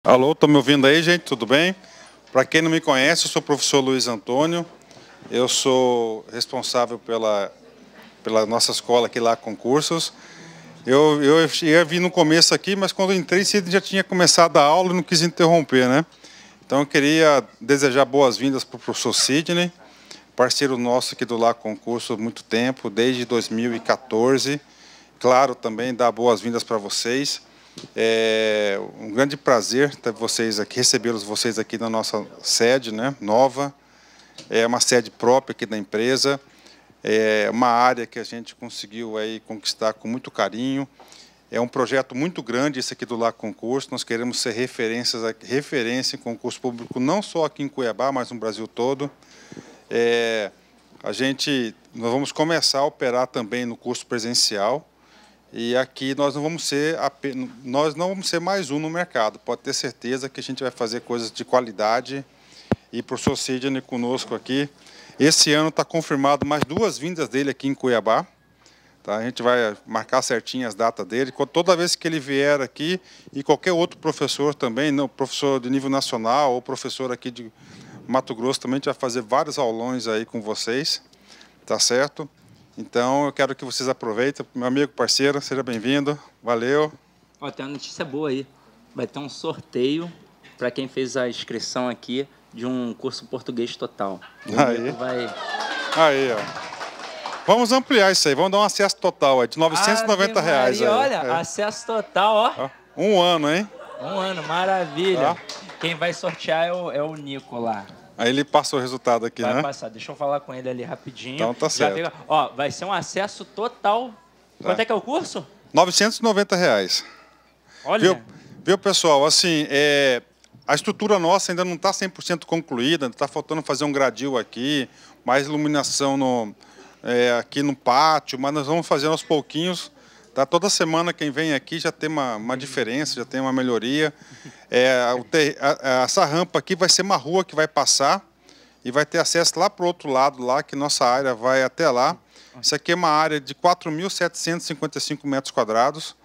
Alô, estão me ouvindo aí, gente? Tudo bem? Para quem não me conhece, eu sou o professor Luiz Antônio. Eu sou responsável pela nossa escola aqui lá, Concursos. Eu ia vir no começo aqui, mas quando entrei, já tinha começado a aula e não quis interromper, né? Então eu queria desejar boas-vindas para o professor Sidney, parceiro nosso aqui do Lá Concurso há muito tempo, desde 2014. Claro, também dar boas-vindas para vocês. É um grande prazer ter vocês aqui, recebê-los vocês aqui na nossa sede, né, nova. É uma sede própria aqui da empresa. É uma área que a gente conseguiu aí conquistar com muito carinho. É um projeto muito grande esse aqui do Lá Concurso. Nós queremos ser referência em concurso público, não só aqui em Cuiabá, mas no Brasil todo. Nós vamos começar a operar também no curso presencial. E aqui nós não vamos ser mais um no mercado. Pode ter certeza que a gente vai fazer coisas de qualidade. E o professor Sidney conosco aqui. Esse ano está confirmado mais 2 vindas dele aqui em Cuiabá. Tá? A gente vai marcar certinho as datas dele. Toda vez que ele vier aqui, e qualquer outro professor também, não, professor de nível nacional ou professor aqui de Mato Grosso, também a gente vai fazer vários aulões aí com vocês. Tá certo? Então, eu quero que vocês aproveitem. Meu amigo, parceiro, seja bem-vindo. Valeu. Ó, tem uma notícia boa aí. Vai ter um sorteio para quem fez a inscrição aqui de um curso português total. Aí, ó. Vamos ampliar isso aí. Vamos dar um acesso total de R$990. Aí. Olha, acesso total, ó. 1 ano, hein? 1 ano, maravilha. Quem vai sortear é o Nico lá. Aí ele passa o resultado aqui, né? Vai passar. Deixa eu falar com ele ali rapidinho. Então tá certo. Ó, vai ser um acesso total. Tá. Quanto é que é o curso? R$990. Olha. Viu, pessoal? Assim, a estrutura nossa ainda não está 100% concluída. Está faltando fazer um gradil aqui, mais iluminação aqui no pátio, mas nós vamos fazer aos pouquinhos. Tá? Toda semana quem vem aqui já tem uma diferença, já tem uma melhoria. Essa rampa aqui vai ser uma rua que vai passar e vai ter acesso lá para o outro lado, lá que nossa área vai até lá. Isso aqui é uma área de 4.755 metros quadrados.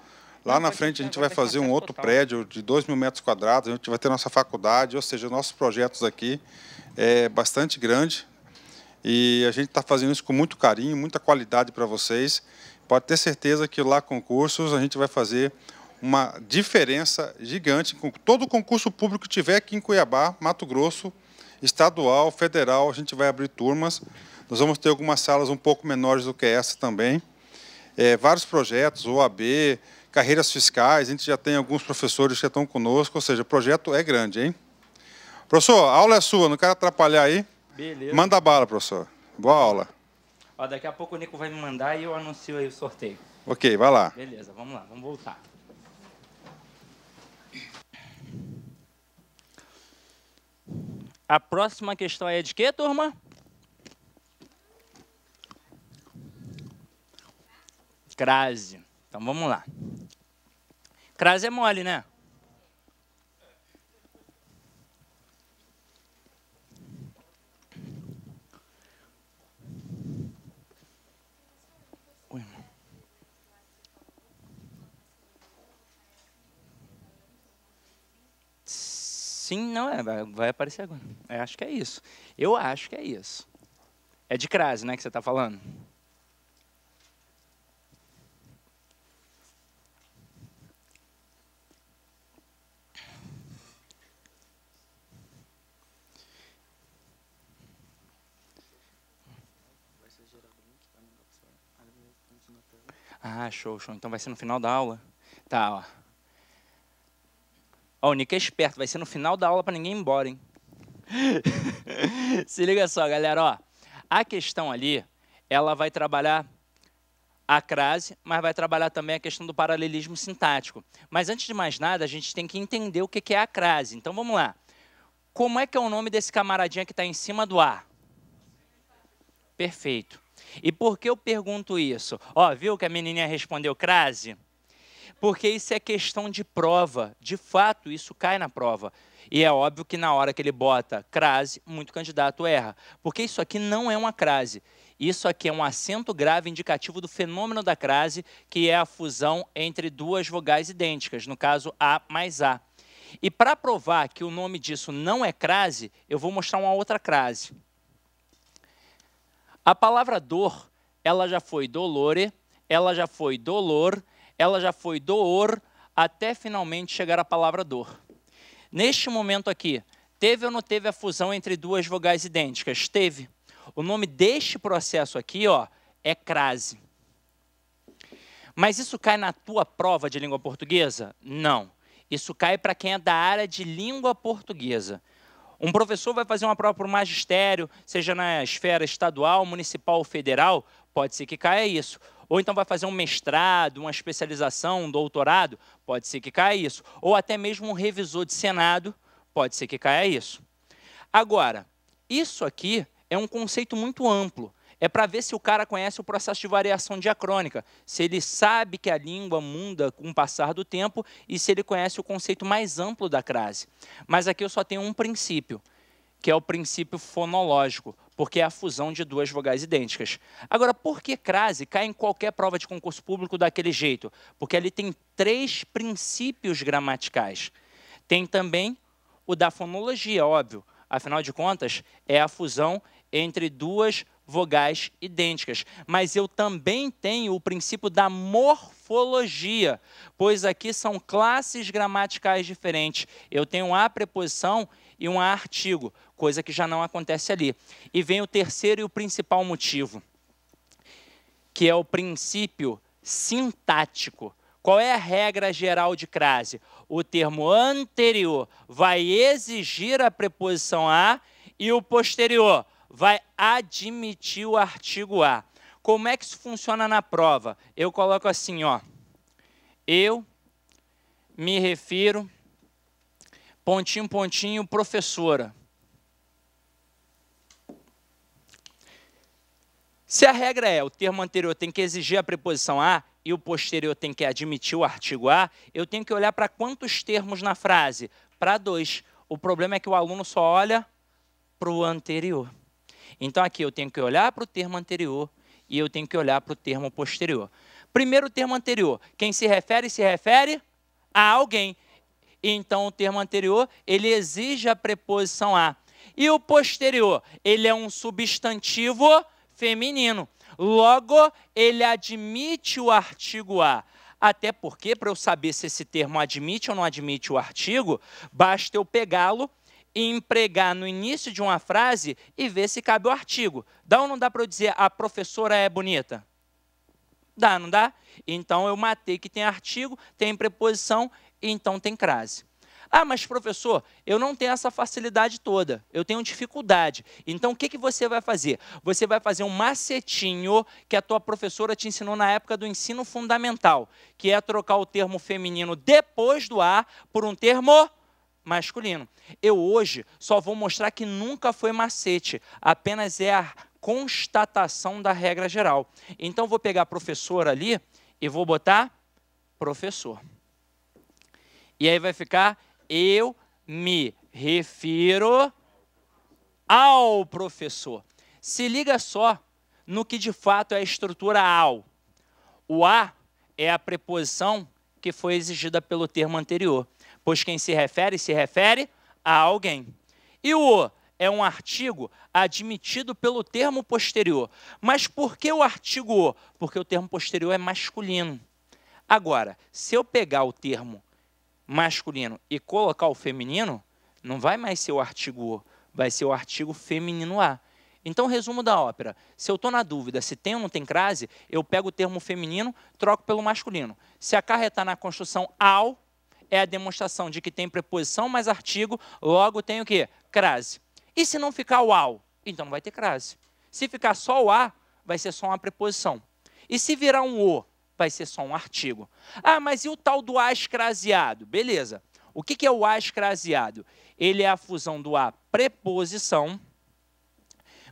Lá na frente a gente vai fazer um outro prédio de 2.000 metros quadrados. A gente vai ter nossa faculdade, ou seja, nossos projetos aqui é bastante grande. E a gente está fazendo isso com muito carinho, muita qualidade para vocês. Pode ter certeza que lá Concursos a gente vai fazer uma diferença gigante com todo o concurso público que tiver aqui em Cuiabá, Mato Grosso, estadual, federal, a gente vai abrir turmas. Nós vamos ter algumas salas um pouco menores do que essa também. Vários projetos, OAB, carreiras fiscais, a gente já tem alguns professores que estão conosco, ou seja, o projeto é grande, hein? Professor, a aula é sua, não quero atrapalhar aí. Beleza. Manda bala, professor. Boa aula. Ó, daqui a pouco o Nico vai me mandar e eu anuncio aí o sorteio. Ok, vai lá. Beleza, vamos lá, vamos voltar. A próxima questão é de quê, turma? Crase. Então vamos lá. Crase é mole, né? Sim, não é, vai aparecer agora. Acho que é isso. Eu acho que é isso. É de crase, né, que você está falando? Ah, show, show. Então vai ser no final da aula? Tá, ó. Ó, o Nico é esperto, vai ser no final da aula para ninguém ir embora, hein? Se liga só, galera, ó. A questão ali, ela vai trabalhar a crase, mas vai trabalhar também a questão do paralelismo sintático. Mas antes de mais nada, a gente tem que entender o que é a crase. Então vamos lá. Como é que é o nome desse camaradinha que está em cima do A? Perfeito. E por que eu pergunto isso? Ó, viu que a menininha respondeu crase? Porque isso é questão de prova. De fato, isso cai na prova. E é óbvio que na hora que ele bota crase, muito candidato erra. Porque isso aqui não é uma crase. Isso aqui é um acento grave indicativo do fenômeno da crase, que é a fusão entre duas vogais idênticas, no caso A mais A. E para provar que o nome disso não é crase, eu vou mostrar uma outra crase. A palavra dor, ela já foi dolore, ela já foi dolor, ela já foi door, até finalmente chegar a palavra dor. Neste momento aqui, teve ou não teve a fusão entre duas vogais idênticas? Teve. O nome deste processo aqui, ó, é crase. Mas isso cai na tua prova de língua portuguesa? Não. Isso cai para quem é da área de língua portuguesa. Um professor vai fazer uma prova para o magistério, seja na esfera estadual, municipal ou federal, pode ser que caia isso. Ou então vai fazer um mestrado, uma especialização, um doutorado, pode ser que caia isso. Ou até mesmo um revisor de Senado, pode ser que caia isso. Agora, isso aqui é um conceito muito amplo. É para ver se o cara conhece o processo de variação diacrônica, se ele sabe que a língua muda com o passar do tempo e se ele conhece o conceito mais amplo da crase. Mas aqui eu só tenho um princípio, que é o princípio fonológico, porque é a fusão de duas vogais idênticas. Agora, por que crase cai em qualquer prova de concurso público daquele jeito? Porque ali tem 3 princípios gramaticais. Tem também o da fonologia, óbvio. Afinal de contas, é a fusão entre duas vogais idênticas. Mas eu também tenho o princípio da morfologia, pois aqui são classes gramaticais diferentes. Eu tenho uma preposição e um artigo, coisa que já não acontece ali. E vem o terceiro e o principal motivo, que é o princípio sintático. Qual é a regra geral de crase? O termo anterior vai exigir a preposição a e o posterior vai admitir o artigo a. Como é que isso funciona na prova? Eu coloco assim, ó. Eu me refiro, pontinho, pontinho, professora. Se a regra é o termo anterior tem que exigir a preposição a e o posterior tem que admitir o artigo a, eu tenho que olhar para quantos termos na frase? Para 2. O problema é que o aluno só olha para o anterior. Então, aqui eu tenho que olhar para o termo anterior e eu tenho que olhar para o termo posterior. Primeiro, o termo anterior. Quem se refere a alguém. Então, o termo anterior, ele exige a preposição a. E o posterior, ele é um substantivo feminino. Logo, ele admite o artigo a. Até porque, para eu saber se esse termo admite ou não admite o artigo, basta eu pegá-lo e empregar no início de uma frase e ver se cabe o artigo. Dá ou não dá para eu dizer a professora é bonita? Dá, não dá? Então, eu matei que tem artigo, tem preposição, e então tem crase. Ah, mas professor, eu não tenho essa facilidade toda, eu tenho dificuldade. Então, o que você vai fazer? Você vai fazer um macetinho que a tua professora te ensinou na época do ensino fundamental, que é trocar o termo feminino depois do a por um termo masculino. Eu hoje só vou mostrar que nunca foi macete, apenas é a constatação da regra geral. Então, vou pegar professor ali e vou botar professor. E aí vai ficar eu me refiro ao professor. Se liga só no que de fato é a estrutura ao. O a é a preposição que foi exigida pelo termo anterior, pois quem se refere a alguém. E o o é um artigo admitido pelo termo posterior. Mas por que o artigo o? Porque o termo posterior é masculino. Agora, se eu pegar o termo masculino e colocar o feminino, não vai mais ser o artigo o, vai ser o artigo feminino a. Então, resumo da ópera. Se eu estou na dúvida se tem ou não tem crase, eu pego o termo feminino, troco pelo masculino. Se acarretar na construção ao, é a demonstração de que tem preposição mais artigo, logo tem o quê? Crase. E se não ficar o ao? Então não vai ter crase. Se ficar só o a, vai ser só uma preposição. E se virar um o, vai ser só um artigo. Ah, mas e o tal do a escraseado? Beleza. O que é o a escraseado? Ele é a fusão do a preposição,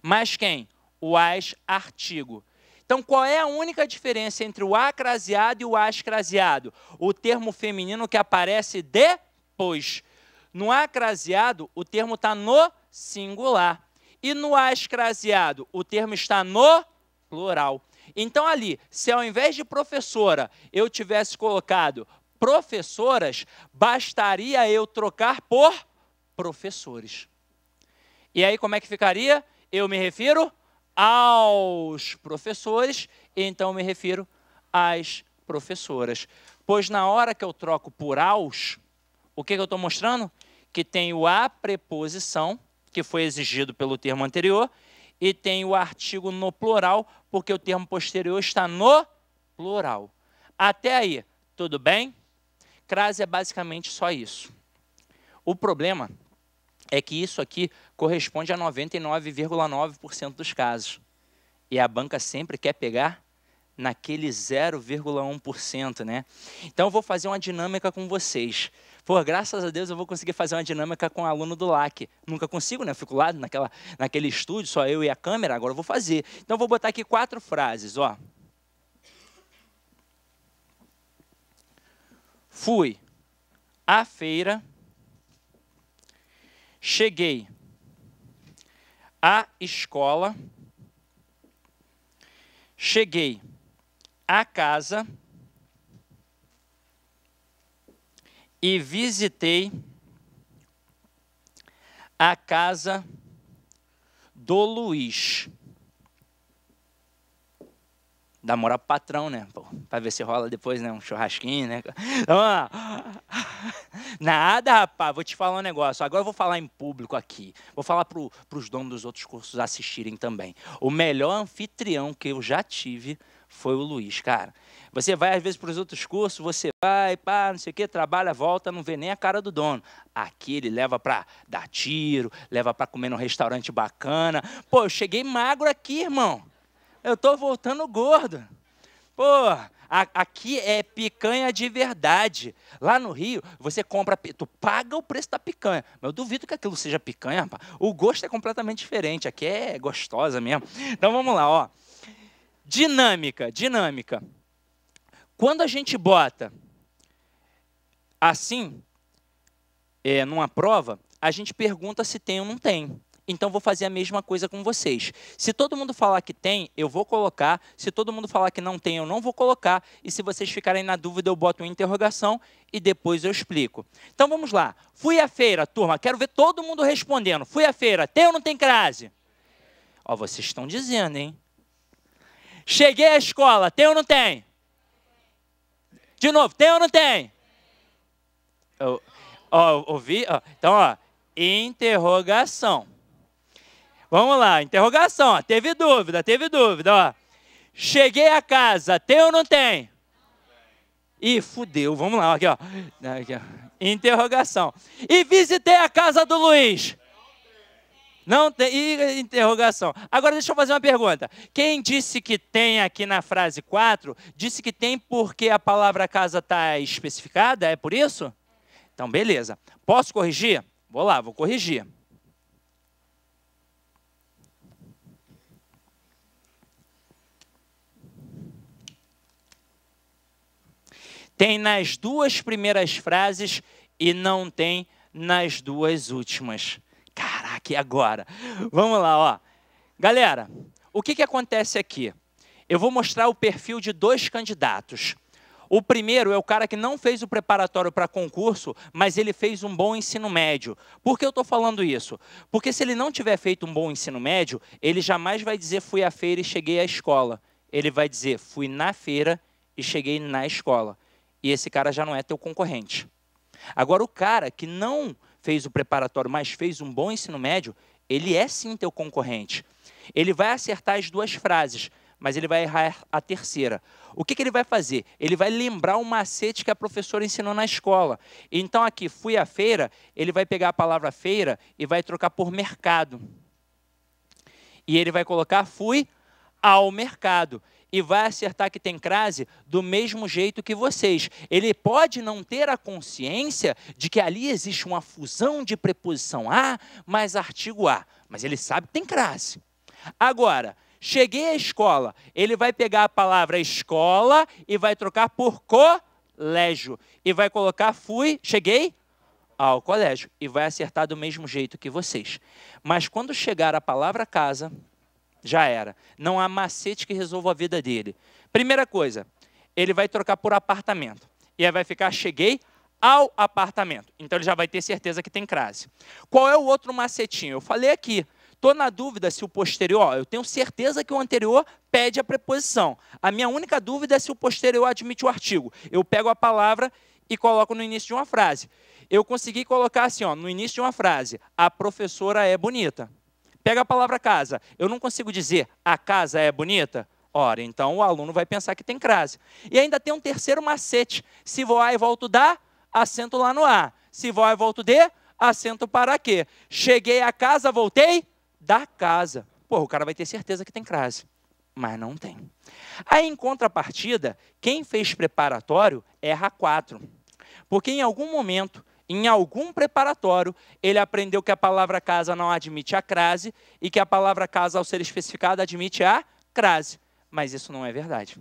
mais quem? O as artigo. Então, qual é a única diferença entre o a craseado e o a escraseado? O termo feminino que aparece depois. No a craseado, o termo está no singular. E no a escraseado, o termo está no plural. Então, ali, se ao invés de professora, eu tivesse colocado professoras, bastaria eu trocar por professores. E aí como é que ficaria? Eu me refiro aos professores, então me refiro às professoras. Pois na hora que eu troco por aos, o que eu estou mostrando? Que tem a preposição, que foi exigido pelo termo anterior, e tem o artigo no plural, porque o termo posterior está no plural. Até aí, tudo bem? Crase é basicamente só isso. O problema é que isso aqui corresponde a 99,9% dos casos. E a banca sempre quer pegar naquele 0,1%, né? Então, eu vou fazer uma dinâmica com vocês. Pô, graças a Deus eu vou conseguir fazer uma dinâmica com o aluno do LAC. Nunca consigo, né? Eu fico lá naquele estúdio, só eu e a câmera, agora eu vou fazer. Então, eu vou botar aqui 4 frases, ó. Fui à feira, cheguei à escola, cheguei à casa e visitei a casa do Luiz. Dá moral pro patrão, né? Para ver se rola depois, né? Um churrasquinho, né? Então, nada, rapaz. Vou te falar um negócio. Agora eu vou falar em público aqui. Vou falar para os donos dos outros cursos assistirem também. O melhor anfitrião que eu já tive foi o Luiz, cara. Você vai, às vezes, para os outros cursos, você vai, pá, não sei o quê, trabalha, volta, não vê nem a cara do dono. Aqui ele leva para dar tiro, leva para comer num restaurante bacana. Pô, eu cheguei magro aqui, irmão. Eu estou voltando gordo. Pô, aqui é picanha de verdade. Lá no Rio, você compra, tu paga o preço da picanha. Mas eu duvido que aquilo seja picanha, rapaz. O gosto é completamente diferente. Aqui é gostosa mesmo. Então vamos lá, ó. Dinâmica. Quando a gente bota assim, numa prova, a gente pergunta se tem ou não tem. Então, vou fazer a mesma coisa com vocês. Se todo mundo falar que tem, eu vou colocar. Se todo mundo falar que não tem, eu não vou colocar. E se vocês ficarem na dúvida, eu boto uma interrogação e depois eu explico. Então, vamos lá. Fui à feira, turma. Quero ver todo mundo respondendo. Fui à feira. Tem ou não tem crase? Ó, vocês estão dizendo, hein? Cheguei à escola. Tem ou não tem? De novo. Tem ou não tem? Ouvi? Então, ó. Interrogação. Vamos lá, interrogação, ó. Teve dúvida, ó. Cheguei a casa, tem ou não tem? Ih, fudeu, vamos lá, aqui, ó. Interrogação. E visitei a casa do Luiz? Não tem, interrogação. Agora deixa eu fazer uma pergunta. Quem disse que tem aqui na frase 4, disse que tem porque a palavra casa está especificada, é por isso? Então, beleza. Posso corrigir? Vou lá, vou corrigir. Tem nas 2 primeiras frases e não tem nas 2 últimas. Caraca, e agora? Vamos lá, ó. Galera, o que acontece aqui? Eu vou mostrar o perfil de 2 candidatos. O primeiro é o cara que não fez o preparatório para concurso, mas ele fez um bom ensino médio. Por que eu estou falando isso? Porque se ele não tiver feito um bom ensino médio, ele jamais vai dizer fui à feira e cheguei à escola. Ele vai dizer fui na feira e cheguei na escola. E esse cara já não é teu concorrente. Agora, o cara que não fez o preparatório, mas fez um bom ensino médio, ele é sim teu concorrente. Ele vai acertar as 2 frases, mas ele vai errar a terceira. O que ele vai fazer? Ele vai lembrar um macete que a professora ensinou na escola. Então, aqui, fui à feira, ele vai pegar a palavra feira e vai trocar por mercado. E ele vai colocar fui ao mercado. E vai acertar que tem crase do mesmo jeito que vocês. Ele pode não ter a consciência de que ali existe uma fusão de preposição a mais artigo a. Mas ele sabe que tem crase. Agora, cheguei à escola. Ele vai pegar a palavra escola e vai trocar por colégio. E vai colocar cheguei ao colégio. E vai acertar do mesmo jeito que vocês. Mas quando chegar a palavra casa, já era. Não há macete que resolva a vida dele. Primeira coisa, ele vai trocar por apartamento. E aí vai ficar cheguei ao apartamento. Então ele já vai ter certeza que tem crase. Qual é o outro macetinho? Eu falei aqui. Estou na dúvida se o posterior, eu tenho certeza que o anterior pede a preposição. A minha única dúvida é se o posterior admite o artigo. Eu pego a palavra e coloco no início de uma frase. Eu consegui colocar assim, ó, no início de uma frase, a professora é bonita. Pega a palavra casa. Eu não consigo dizer a casa é bonita? Ora, então o aluno vai pensar que tem crase. E ainda tem um terceiro macete. Se vou A e volto da, acento lá no A. Se vou A e volto D, acento para quê? Cheguei a casa, voltei da casa. Pô, o cara vai ter certeza que tem crase, mas não tem. Aí, em contrapartida, quem fez preparatório erra 4. Porque em algum momento, em algum preparatório, ele aprendeu que a palavra casa não admite a crase e que a palavra casa, ao ser especificada, admite a crase. Mas isso não é verdade.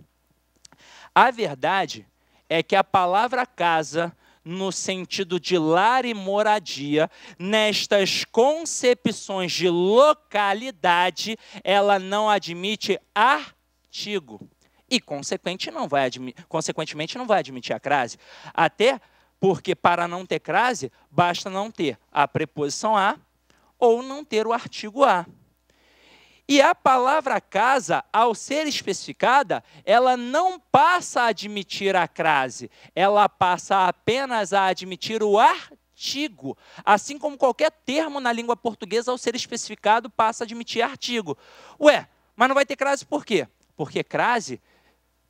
A verdade é que a palavra casa, no sentido de lar e moradia, nestas concepções de localidade, ela não admite artigo. E, consequentemente, não vai admitir a crase. Até porque, para não ter crase, basta não ter a preposição a ou não ter o artigo a. E a palavra casa, ao ser especificada, ela não passa a admitir a crase, ela passa apenas a admitir o artigo. Assim como qualquer termo na língua portuguesa, ao ser especificado, passa a admitir artigo. Ué, mas não vai ter crase por quê? Porque crase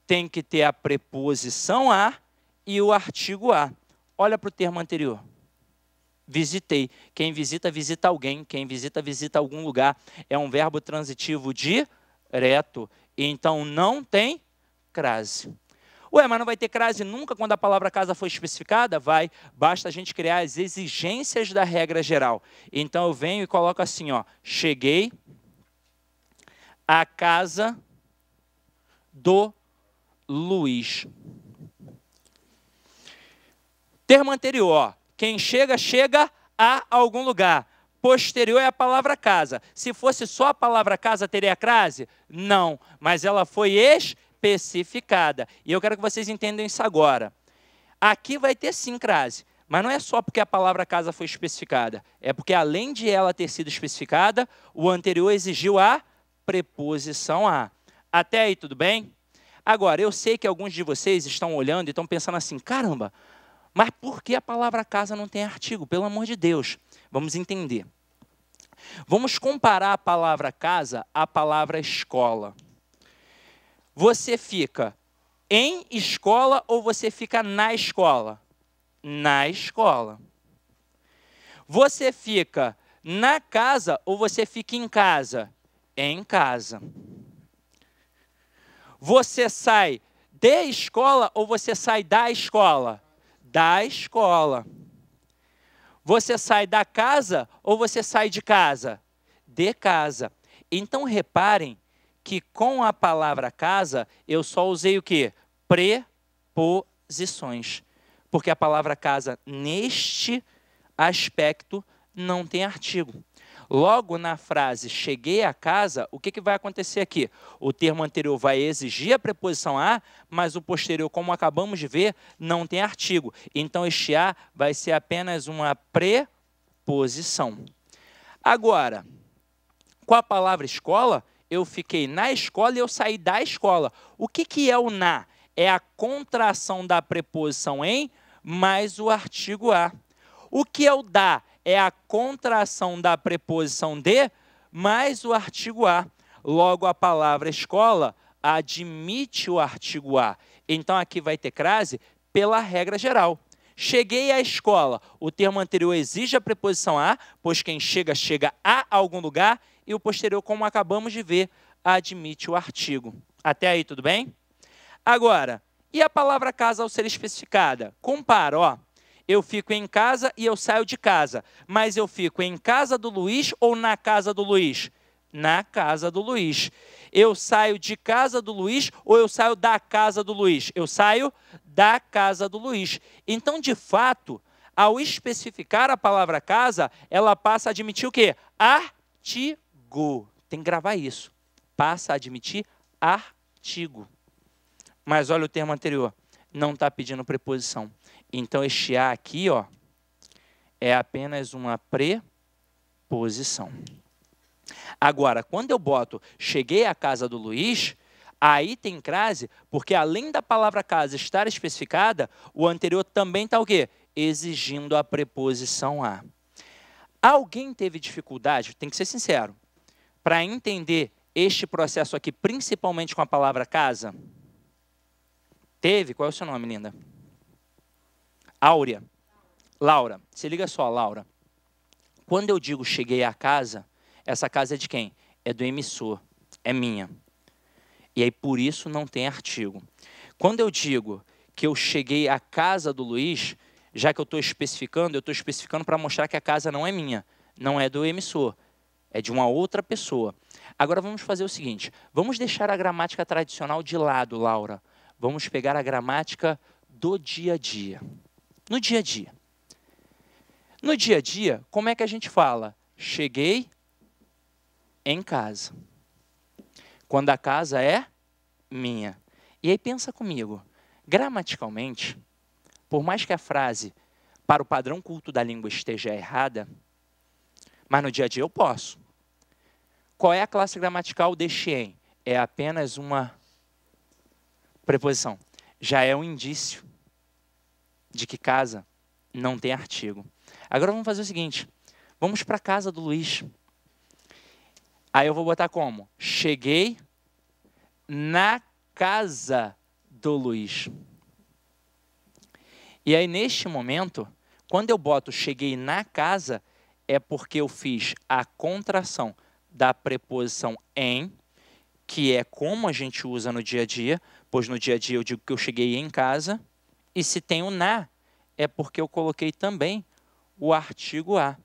tem que ter a preposição a e o artigo a. Olha para o termo anterior. Visitei. Quem visita, visita alguém. Quem visita, visita algum lugar. É um verbo transitivo direto. Então, não tem crase. Ué, mas não vai ter crase nunca quando a palavra casa for especificada? Vai. Basta a gente criar as exigências da regra geral. Então, eu venho e coloco assim, ó. Cheguei à casa do Luiz. Termo anterior, ó. Quem chega, chega a algum lugar. Posterior é a palavra casa. Se fosse só a palavra casa, teria crase? Não, mas ela foi especificada. E eu quero que vocês entendam isso agora. Aqui vai ter sim crase, mas não é só porque a palavra casa foi especificada. É porque, além de ela ter sido especificada, o anterior exigiu a preposição a. Até aí, tudo bem? Agora, eu sei que alguns de vocês estão olhando e estão pensando assim, caramba, mas por que a palavra casa não tem artigo? Pelo amor de Deus. Vamos entender. Vamos comparar a palavra casa à palavra escola. Você fica em escola ou você fica na escola? Na escola. Você fica na casa ou você fica em casa? Em casa. Você sai de escola ou você sai da escola? Da escola. Você sai da casa ou você sai de casa? De casa. Então, reparem que com a palavra casa, eu só usei o quê? Preposições. Porque a palavra casa, neste aspecto, não tem artigo. Logo na frase cheguei a casa, o que vai acontecer aqui? O termo anterior vai exigir a preposição a, mas o posterior, como acabamos de ver, não tem artigo. Então, este a vai ser apenas uma preposição. Agora, com a palavra escola, eu fiquei na escola e eu saí da escola. O que é o na? É a contração da preposição em mais o artigo a. O que é o da? É a contração da preposição de mais o artigo a. Logo, a palavra escola admite o artigo a. Então, aqui vai ter crase pela regra geral. Cheguei à escola. O termo anterior exige a preposição a, pois quem chega, chega a algum lugar, e o posterior, como acabamos de ver, admite o artigo. Até aí, tudo bem? Agora, e a palavra casa ao ser especificada? Compara, ó. Eu fico em casa e eu saio de casa. Mas eu fico em casa do Luiz ou na casa do Luiz? Na casa do Luiz. Eu saio de casa do Luiz ou eu saio da casa do Luiz? Eu saio da casa do Luiz. Então, de fato, ao especificar a palavra casa, ela passa a admitir o quê? Artigo. Tem que gravar isso. Passa a admitir artigo. Mas olha o termo anterior. não está pedindo preposição. Então, este a aqui, ó, é apenas uma preposição. Agora, quando eu boto cheguei à casa do Luiz, aí tem crase, porque além da palavra casa estar especificada, o anterior também está o quê? Exigindo a preposição a. Alguém teve dificuldade, tem que ser sincero, para entender este processo aqui, principalmente com a palavra casa? Teve? Qual é o seu nome, linda? Áurea. Laura. Se liga só, Laura. Quando eu digo cheguei à casa, essa casa é de quem? É do emissor. É minha. E aí, por isso, não tem artigo. Quando eu digo que eu cheguei à casa do Luiz, já que eu estou especificando para mostrar que a casa não é minha, não é do emissor, é de uma outra pessoa. Agora, vamos fazer o seguinte. Vamos deixar a gramática tradicional de lado, Laura. Vamos pegar a gramática do dia a dia. No dia a dia. No dia a dia, como é que a gente fala? Cheguei em casa. Quando a casa é minha. E aí pensa comigo. Gramaticalmente, por mais que a frase para o padrão culto da língua esteja errada, mas no dia a dia eu posso. Qual é a classe gramatical deste em? É apenas uma preposição. Já é um indício de que casa não tem artigo. Agora vamos fazer o seguinte. Vamos para a casa do Luiz. Aí eu vou botar como? Cheguei na casa do Luiz. E aí, neste momento, quando eu boto cheguei na casa, é porque eu fiz a contração da preposição em, que é como a gente usa no dia a dia, pois no dia a dia eu digo que eu cheguei em casa, e se tem o na, é porque eu coloquei também o artigo a.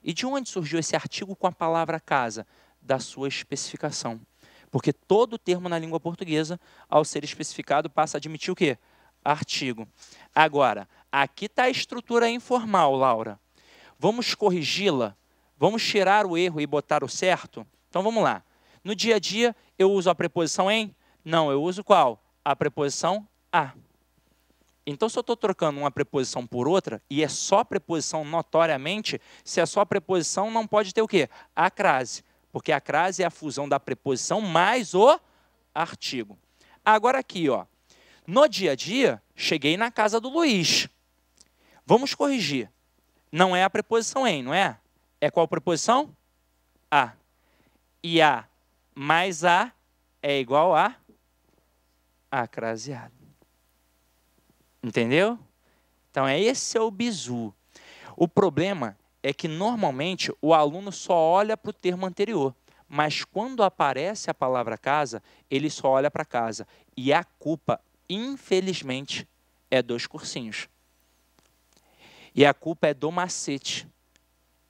E de onde surgiu esse artigo com a palavra casa? Da sua especificação. Porque todo termo na língua portuguesa, ao ser especificado, passa a admitir o quê? Artigo. Agora, aqui está a estrutura informal, Laura. Vamos corrigi-la? Vamos tirar o erro e botar o certo? Então, vamos lá. No dia a dia, eu uso a preposição em? Não, eu uso qual? A preposição a. Então, se eu estou trocando uma preposição por outra, e é só preposição notoriamente, se é só preposição, não pode ter o quê? A crase. Porque a crase é a fusão da preposição mais o artigo. Agora aqui, ó. No dia a dia, cheguei na casa do Luiz. Vamos corrigir. Não é a preposição em, não é? É qual preposição? A. E a mais a é igual a acraseado. Entendeu? Então, esse é o bizu. O problema é que, normalmente, o aluno só olha para o termo anterior. Mas, quando aparece a palavra casa, ele só olha para casa. E a culpa, infelizmente, é dos cursinhos. E a culpa é do macete.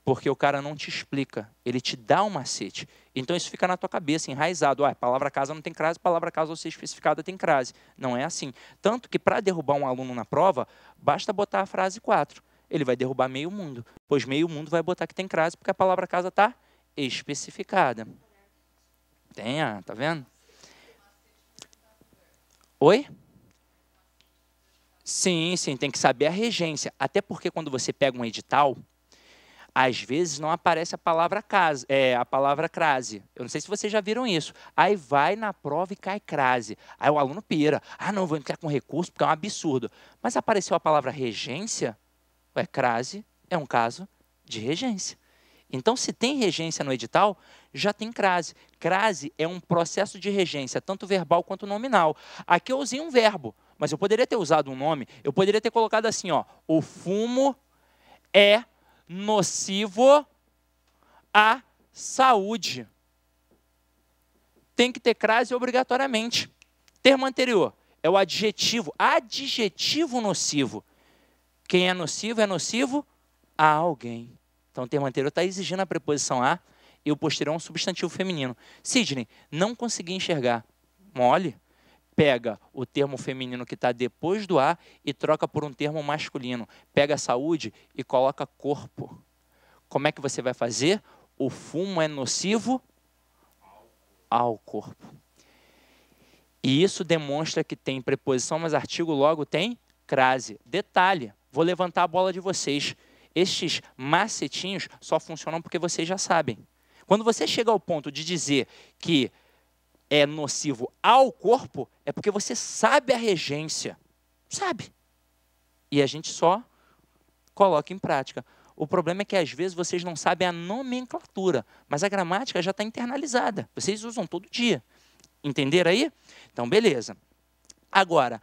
Porque o cara não te explica. Ele te dá um macete. Então, isso fica na tua cabeça, enraizado. A palavra casa não tem crase, palavra casa ao ser especificada tem crase. Não é assim. Tanto que, para derrubar um aluno na prova, basta botar a frase 4. Ele vai derrubar meio mundo. Pois meio mundo vai botar que tem crase, porque a palavra casa está especificada. Tem, tá vendo? Oi? Sim, sim, tem que saber a regência. Até porque quando você pega um edital, às vezes não aparece a palavra casa, a palavra crase. Eu não sei se vocês já viram isso. Aí vai na prova e cai crase. Aí o aluno pira. Ah, não, vou entrar com recurso porque é um absurdo. Mas apareceu a palavra regência, crase é um caso de regência. Então, se tem regência no edital, já tem crase. Crase é um processo de regência, tanto verbal quanto nominal. Aqui eu usei um verbo, mas eu poderia ter usado um nome. Eu poderia ter colocado assim, ó, o fumo é nocivo à saúde. Tem que ter crase obrigatoriamente. Termo anterior é o adjetivo. Adjetivo nocivo. Quem é nocivo a alguém. Então, o termo anterior está exigindo a preposição a e o posterior é um substantivo feminino. Sidney, não consegui enxergar. Mole. Pega o termo feminino que está depois do a e troca por um termo masculino. Pega saúde e coloca corpo. Como é que você vai fazer? O fumo é nocivo ao corpo. E isso demonstra que tem preposição, mas artigo logo tem crase. Detalhe, vou levantar a bola de vocês. Estes macetinhos só funcionam porque vocês já sabem. Quando você chega ao ponto de dizer que é nocivo ao corpo, é porque você sabe a regência. Sabe. E a gente só coloca em prática. O problema é que, às vezes, vocês não sabem a nomenclatura, mas a gramática já está internalizada. Vocês usam todo dia. Entenderam aí? Então, beleza. Agora,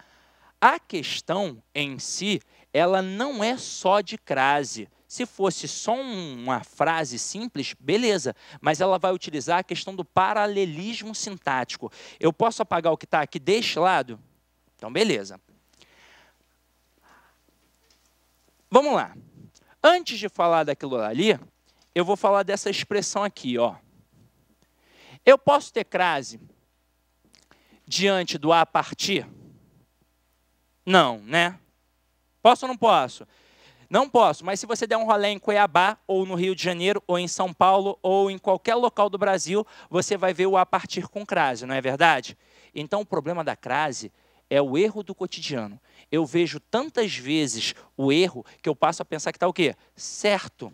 a questão em si, ela não é só de crase. Se fosse só uma frase simples, beleza, mas ela vai utilizar a questão do paralelismo sintático. Eu posso apagar o que está aqui deste lado? Então, beleza. Vamos lá. Antes de falar daquilo ali, eu vou falar dessa expressão aqui, ó. Eu posso ter crase diante do a partir? Não, né? Posso ou não posso? Não posso, mas se você der um rolê em Cuiabá, ou no Rio de Janeiro, ou em São Paulo, ou em qualquer local do Brasil, você vai ver o a partir com crase, não é verdade? Então, o problema da crase é o erro do cotidiano. Eu vejo tantas vezes o erro que eu passo a pensar que está o quê? Certo.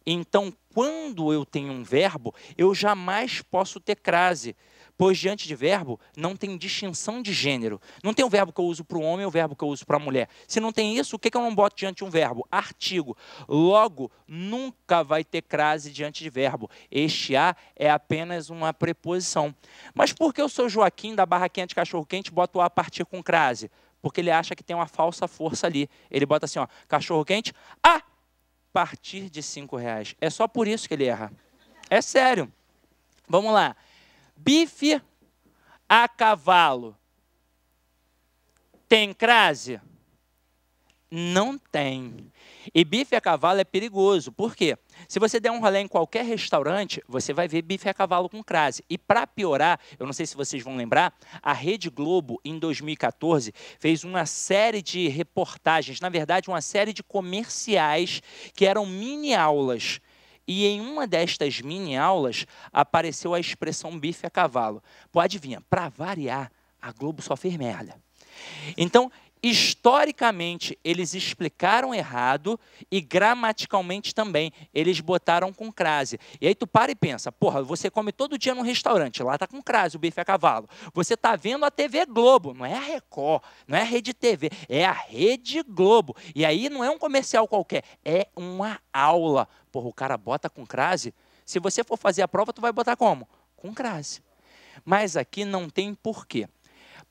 Então, quando eu tenho um verbo, eu jamais posso ter crase, pois diante de verbo não tem distinção de gênero. Não tem o verbo que eu uso para o homem e o verbo que eu uso para a mulher. Se não tem isso, o que eu não boto diante de um verbo? Artigo. Logo, nunca vai ter crase diante de verbo. Este a é apenas uma preposição. Mas por que eu sou Joaquim da barraquinha de cachorro-quente e boto o a partir com crase? Porque ele acha que tem uma falsa força ali. Ele bota assim, ó, cachorro-quente, a partir de R$5. É só por isso que ele erra. É sério. Vamos lá. Bife a cavalo. Tem crase? Não tem. E bife a cavalo é perigoso. Por quê? Se você der um rolê em qualquer restaurante, você vai ver bife a cavalo com crase. E para piorar, eu não sei se vocês vão lembrar, a Rede Globo, em 2014, fez uma série de reportagens, na verdade, uma série de comerciais que eram mini-aulas. E em uma destas mini-aulas apareceu a expressão bife a cavalo. Pô, adivinha, para variar, a Globo só fez merda. Então, historicamente, eles explicaram errado e gramaticalmente também. Eles botaram com crase. E aí tu para e pensa, porra, você come todo dia num restaurante, lá tá com crase o bife a cavalo. Você tá vendo a TV Globo, não é a Record, não é a Rede TV, é a Rede Globo. E aí não é um comercial qualquer, é uma aula. Porra, o cara bota com crase. Se você for fazer a prova, tu vai botar como? Com crase. Mas aqui não tem porquê.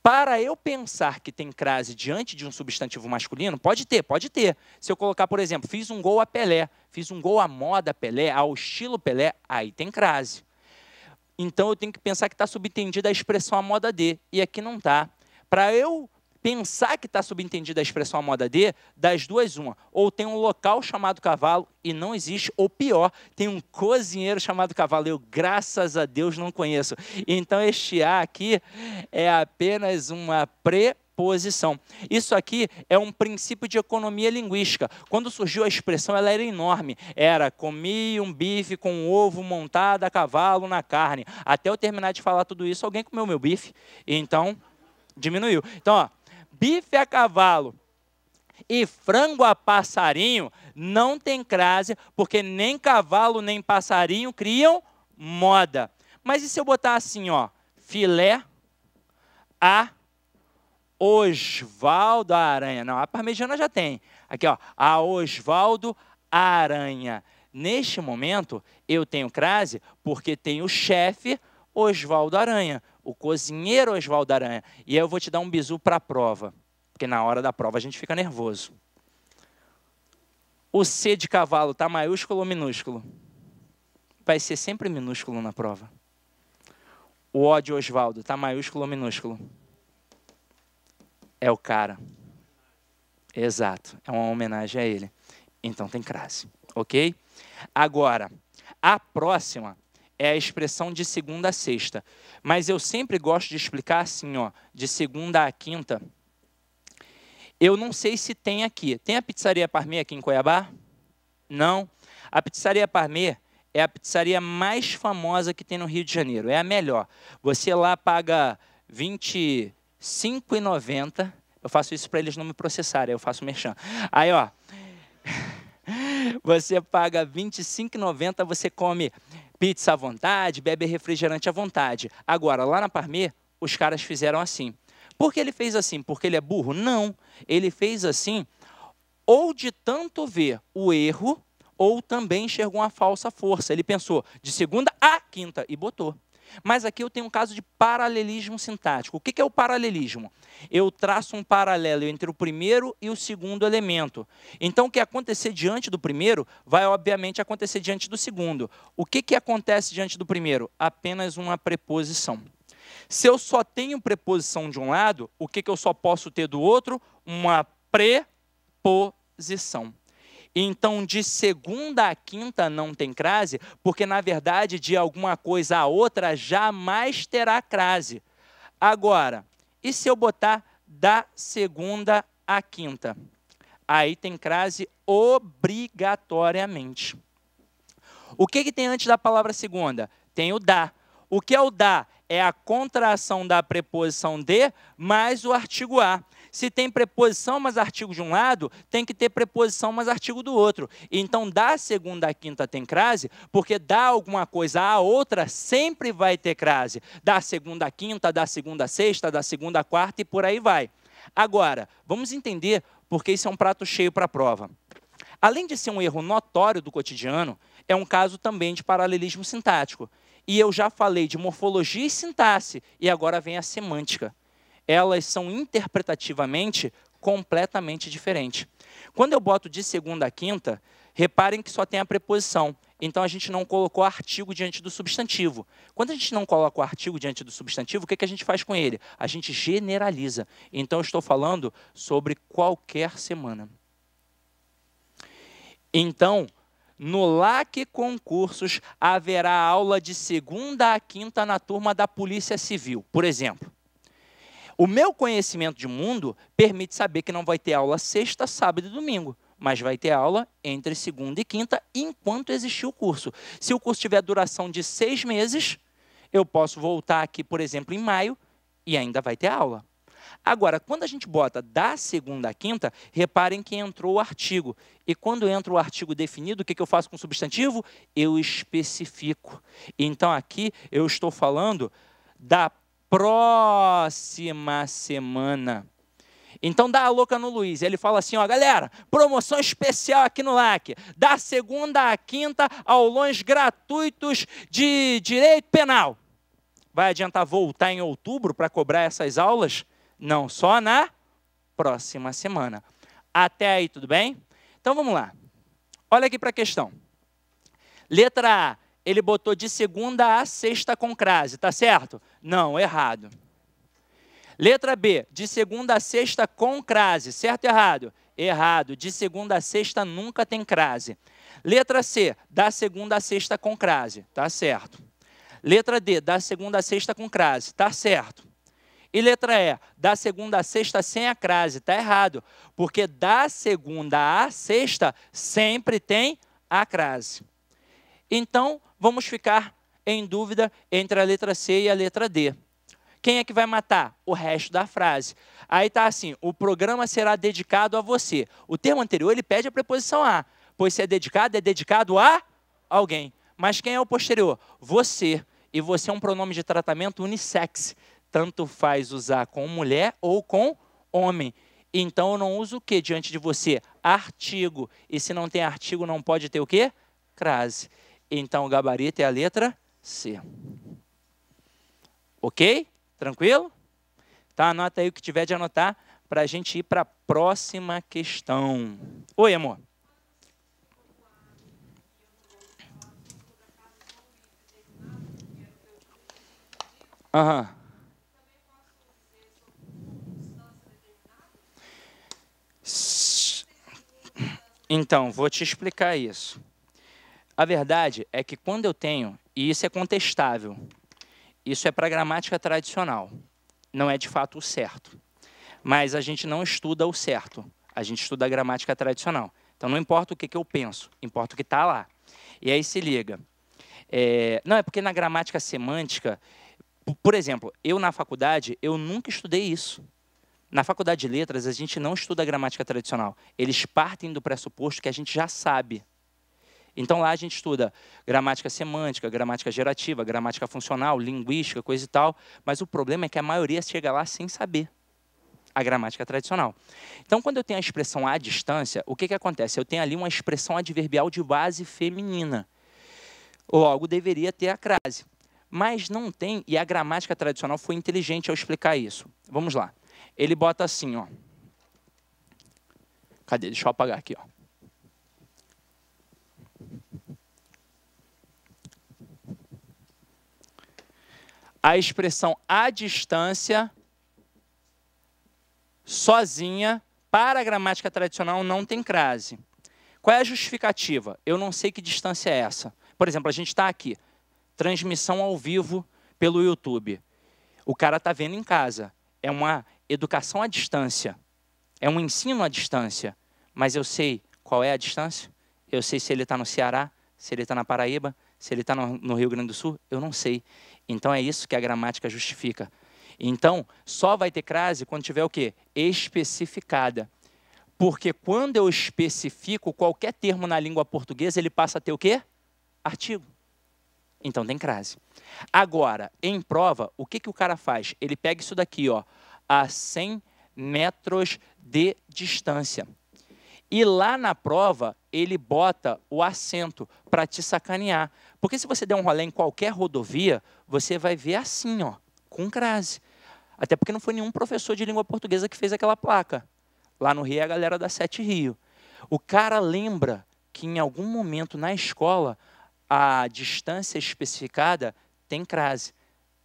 Para eu pensar que tem crase diante de um substantivo masculino, pode ter, pode ter. Se eu colocar, por exemplo, fiz um gol a Pelé, fiz um gol à moda Pelé, ao estilo Pelé, aí tem crase. Então eu tenho que pensar que está subentendida a expressão à moda de, e aqui não está. Para eu pensar que está subentendida a expressão à moda de, das duas uma. Ou tem um local chamado cavalo e não existe, ou pior, tem um cozinheiro chamado cavalo. Eu, graças a Deus, não conheço. Então, este a aqui é apenas uma preposição. Isso aqui é um princípio de economia linguística. Quando surgiu a expressão, ela era enorme. Era, comi um bife com ovo montado a cavalo na carne. Até eu terminar de falar tudo isso, alguém comeu meu bife. Então, diminuiu. Então, ó, bife a cavalo e frango a passarinho não tem crase, porque nem cavalo nem passarinho criam moda. Mas e se eu botar assim, ó, filé a Osvaldo Aranha? Não, a parmegiana já tem. Aqui, ó, a Osvaldo Aranha. Neste momento, eu tenho crase porque tem o chefe Osvaldo Aranha, o cozinheiro Osvaldo Aranha. E aí eu vou te dar um bizu para a prova, porque na hora da prova a gente fica nervoso. O C de cavalo está maiúsculo ou minúsculo? Vai ser sempre minúsculo na prova. O O de Osvaldo está maiúsculo ou minúsculo? É o cara. Exato, é uma homenagem a ele. Então tem crase, ok? Agora, a próxima é a expressão de segunda a sexta. Mas eu sempre gosto de explicar assim, ó, de segunda a quinta. Eu não sei se tem aqui. Tem a Pizzaria Parmê aqui em Cuiabá? Não. A Pizzaria Parmê é a pizzaria mais famosa que tem no Rio de Janeiro. É a melhor. Você lá paga 20 5,90. Eu faço isso para eles não me processarem, eu faço merchan. Aí, ó, você paga R$ 25,90, você come pizza à vontade, bebe refrigerante à vontade. Agora, lá na Parmê, os caras fizeram assim. Por que ele fez assim? Porque ele é burro? Não. Ele fez assim, ou de tanto ver o erro, ou também enxergou uma falsa força. Ele pensou de segunda a quinta e botou. Mas aqui eu tenho um caso de paralelismo sintático. O que é o paralelismo? Eu traço um paralelo entre o primeiro e o segundo elemento. Então, o que acontecer diante do primeiro, vai obviamente acontecer diante do segundo. O que acontece diante do primeiro? Apenas uma preposição. Se eu só tenho preposição de um lado, o que eu só posso ter do outro? Uma preposição. Então, de segunda a quinta não tem crase, porque, na verdade, de alguma coisa a outra jamais terá crase. Agora, e se eu botar da segunda à quinta? Aí tem crase obrigatoriamente. O que tem antes da palavra segunda? Tem o da. O que é o da? É a contração da preposição de mais o artigo a. Se tem preposição mais artigo de um lado, tem que ter preposição mais artigo do outro. Então, da segunda à quinta tem crase, porque dá alguma coisa à outra, sempre vai ter crase. Da segunda à quinta, da segunda à sexta, da segunda à quarta e por aí vai. Agora, vamos entender porque isso é um prato cheio para a prova. Além de ser um erro notório do cotidiano, é um caso também de paralelismo sintático. E eu já falei de morfologia e sintaxe, e agora vem a semântica. Elas são interpretativamente completamente diferentes. Quando eu boto de segunda a quinta, reparem que só tem a preposição. Então, a gente não colocou artigo diante do substantivo. Quando a gente não coloca o artigo diante do substantivo, o que a gente faz com ele? A gente generaliza. Então, eu estou falando sobre qualquer semana. Então, no LAC Concursos, haverá aula de segunda a quinta na turma da Polícia Civil, por exemplo. O meu conhecimento de mundo permite saber que não vai ter aula sexta, sábado e domingo, mas vai ter aula entre segunda e quinta, enquanto existir o curso. Se o curso tiver duração de 6 meses, eu posso voltar aqui, por exemplo, em maio, e ainda vai ter aula. Agora, quando a gente bota da segunda à quinta, reparem que entrou o artigo. E quando entra o artigo definido, o que eu faço com o substantivo? Eu especifico. Então, aqui eu estou falando da próxima semana. Então, dá a louca no Luiz. Ele fala assim, ó, galera, promoção especial aqui no LAC. Da segunda à quinta, aulões gratuitos de direito penal. Vai adiantar voltar em outubro para cobrar essas aulas? Não, só na próxima semana. Até aí, tudo bem? Então, vamos lá. Olha aqui para a questão. Letra A, ele botou de segunda a sexta com crase, tá certo? Não, errado. Letra B, de segunda a sexta com crase, certo ou errado? Errado, de segunda a sexta nunca tem crase. Letra C, da segunda a sexta com crase, tá certo. Letra D, da segunda a sexta com crase, tá certo. E letra E, da segunda a sexta sem a crase, está errado, porque da segunda à sexta sempre tem a crase. Então, vamos ficar em dúvida entre a letra C e a letra D. Quem é que vai matar? O resto da frase. Aí está assim, o programa será dedicado a você. O termo anterior, ele pede a preposição a, pois se é dedicado a alguém. Mas quem é o posterior? Você. E você é um pronome de tratamento unissex. Tanto faz usar com mulher ou com homem. Então, eu não uso o que diante de você? Artigo. E se não tem artigo, não pode ter o quê? Crase. Então, o gabarito é a letra C. Ok? Tranquilo? Tá, anota aí o que tiver de anotar para a gente ir para a próxima questão. Oi, amor. Aham. Então, vou te explicar isso. A verdade é que quando eu tenho, e isso é contestável, isso é para a gramática tradicional, não é de fato o certo. Mas a gente não estuda o certo, a gente estuda a gramática tradicional. Então, não importa o que eu penso, importa o que está lá. E aí se liga. Não, é porque na gramática semântica, Por exemplo, eu na faculdade, eu nunca estudei isso. Na faculdade de letras, a gente não estuda a gramática tradicional. Eles partem do pressuposto que a gente já sabe. Então lá a gente estuda gramática semântica, gramática gerativa, gramática funcional, linguística, coisa e tal. Mas o problema é que a maioria chega lá sem saber a gramática tradicional. Então, quando eu tenho a expressão à distância, o que acontece? Eu tenho ali uma expressão adverbial de base feminina. Logo, deveria ter a crase. Mas não tem, e a gramática tradicional foi inteligente ao explicar isso. Vamos lá. Ele bota assim, ó. Cadê? Deixa eu apagar aqui, ó. A expressão à distância, sozinha, para a gramática tradicional não tem crase. Qual é a justificativa? Eu não sei que distância é essa. Por exemplo, a gente está aqui, transmissão ao vivo pelo YouTube. O cara está vendo em casa. É uma educação à distância. É um ensino à distância. Mas eu sei qual é a distância? Eu sei se ele está no Ceará, se ele está na Paraíba, se ele está no Rio Grande do Sul. Eu não sei. Então é isso que a gramática justifica. Então, só vai ter crase quando tiver o quê? Especificada. Porque quando eu especifico qualquer termo na língua portuguesa, ele passa a ter o quê? Artigo. Então tem crase. Agora, em prova, o que o cara faz? Ele pega isso daqui, ó, a 100 metros de distância. E lá na prova, ele bota o acento para te sacanear. Porque se você der um rolê em qualquer rodovia, você vai ver assim, ó, com crase. Até porque não foi nenhum professor de língua portuguesa que fez aquela placa. Lá no Rio é a galera da Sete Rio. O cara lembra que em algum momento na escola a distância especificada tem crase.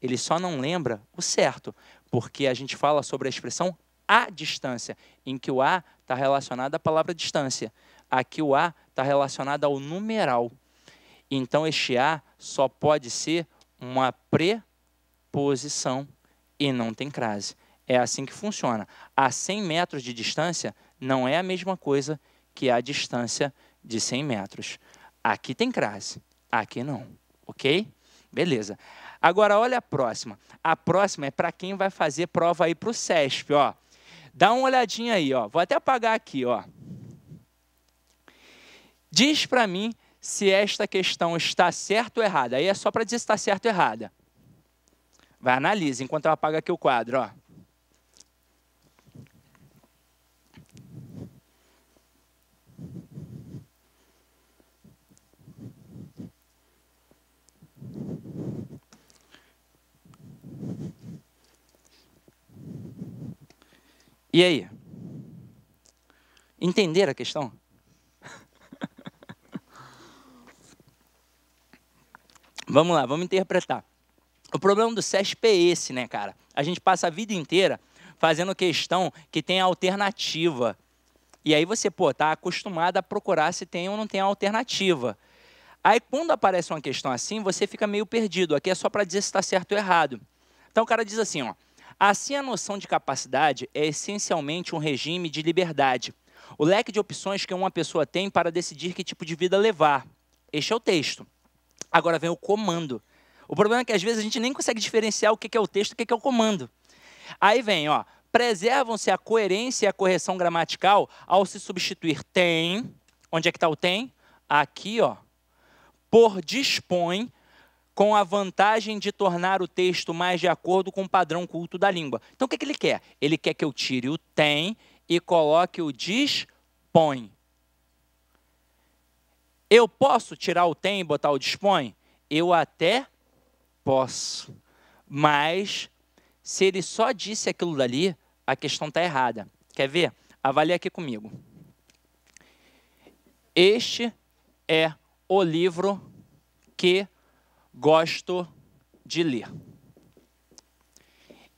Ele só não lembra o certo, porque a gente fala sobre a expressão à distância, em que o a está relacionado à palavra distância. Aqui o a está relacionado ao numeral. Então este a só pode ser uma preposição e não tem crase. É assim que funciona. A 100 metros de distância não é a mesma coisa que a distância de 100 metros. Aqui tem crase, aqui não. Ok? Beleza. Agora, olha a próxima. A próxima é para quem vai fazer prova aí para o CESP. Ó. Dá uma olhadinha aí. Ó. Vou até apagar aqui. Ó. Diz para mim se esta questão está certa ou errada. Aí é só para dizer se está certa ou errada. Vai, analisa, enquanto eu apago aqui o quadro. Ó. E aí? Entenderam a questão? Vamos lá, vamos interpretar. O problema do CESP é esse, né, cara? A gente passa a vida inteira fazendo questão que tem alternativa. E aí você, pô, tá acostumado a procurar se tem ou não tem alternativa. Aí quando aparece uma questão assim, você fica meio perdido. Aqui é só para dizer se está certo ou errado. Então o cara diz assim, ó. Assim, a noção de capacidade é essencialmente um regime de liberdade. O leque de opções que uma pessoa tem para decidir que tipo de vida levar. Este é o texto. Agora vem o comando. O problema é que às vezes a gente nem consegue diferenciar o que é o texto e o que é o comando. Aí vem, ó. Preservam-se a coerência e a correção gramatical ao se substituir tem. Onde é que está o tem? Aqui, ó. Por dispõe, com a vantagem de tornar o texto mais de acordo com o padrão culto da língua. Então, o que ele quer? Ele quer que eu tire o tem e coloque o dispõe. Eu posso tirar o tem e botar o dispõe? Eu até posso. Mas, se ele só disse aquilo dali, a questão está errada. Quer ver? Avalie aqui comigo. Este é o livro que gosto de ler.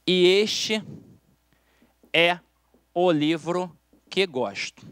E este é o livro que gosto.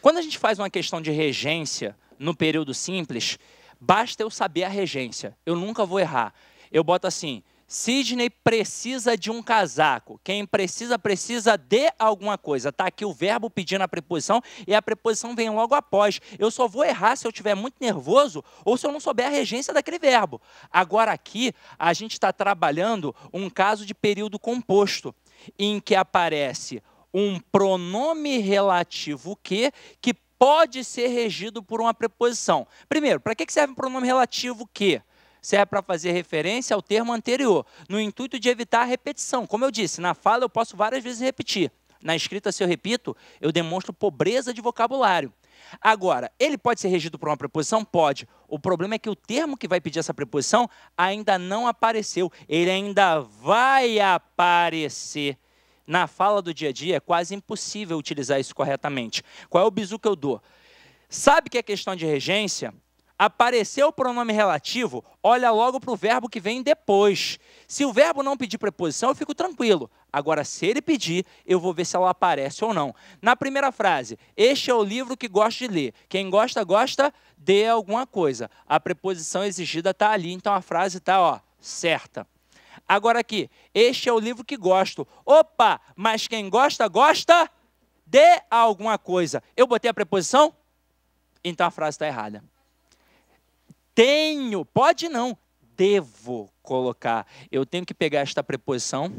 Quando a gente faz uma questão de regência no período simples, basta eu saber a regência. Eu nunca vou errar. Eu boto assim, Sidney precisa de um casaco. Quem precisa, precisa de alguma coisa. Está aqui o verbo pedindo a preposição e a preposição vem logo após. Eu só vou errar se eu estiver muito nervoso ou se eu não souber a regência daquele verbo. Agora aqui, a gente está trabalhando um caso de período composto, em que aparece um pronome relativo que pode ser regido por uma preposição. Primeiro, para que serve um pronome relativo que? Serve para fazer referência ao termo anterior, no intuito de evitar a repetição. Como eu disse, na fala eu posso várias vezes repetir. Na escrita, se eu repito, eu demonstro pobreza de vocabulário. Agora, ele pode ser regido por uma preposição? Pode. O problema é que o termo que vai pedir essa preposição ainda não apareceu. Ele ainda vai aparecer. Na fala do dia a dia, é quase impossível utilizar isso corretamente. Qual é o bizu que eu dou? Sabe que é questão de regência? Apareceu o pronome relativo, olha logo para o verbo que vem depois. Se o verbo não pedir preposição, eu fico tranquilo. Agora, se ele pedir, eu vou ver se ela aparece ou não. Na primeira frase, este é o livro que gosto de ler. Quem gosta, gosta de alguma coisa. A preposição exigida está ali, então a frase está certa. Agora aqui, este é o livro que gosto. Opa, mas quem gosta, gosta de alguma coisa. Eu botei a preposição? Então a frase está errada. Tenho, pode não, devo colocar. Eu tenho que pegar esta preposição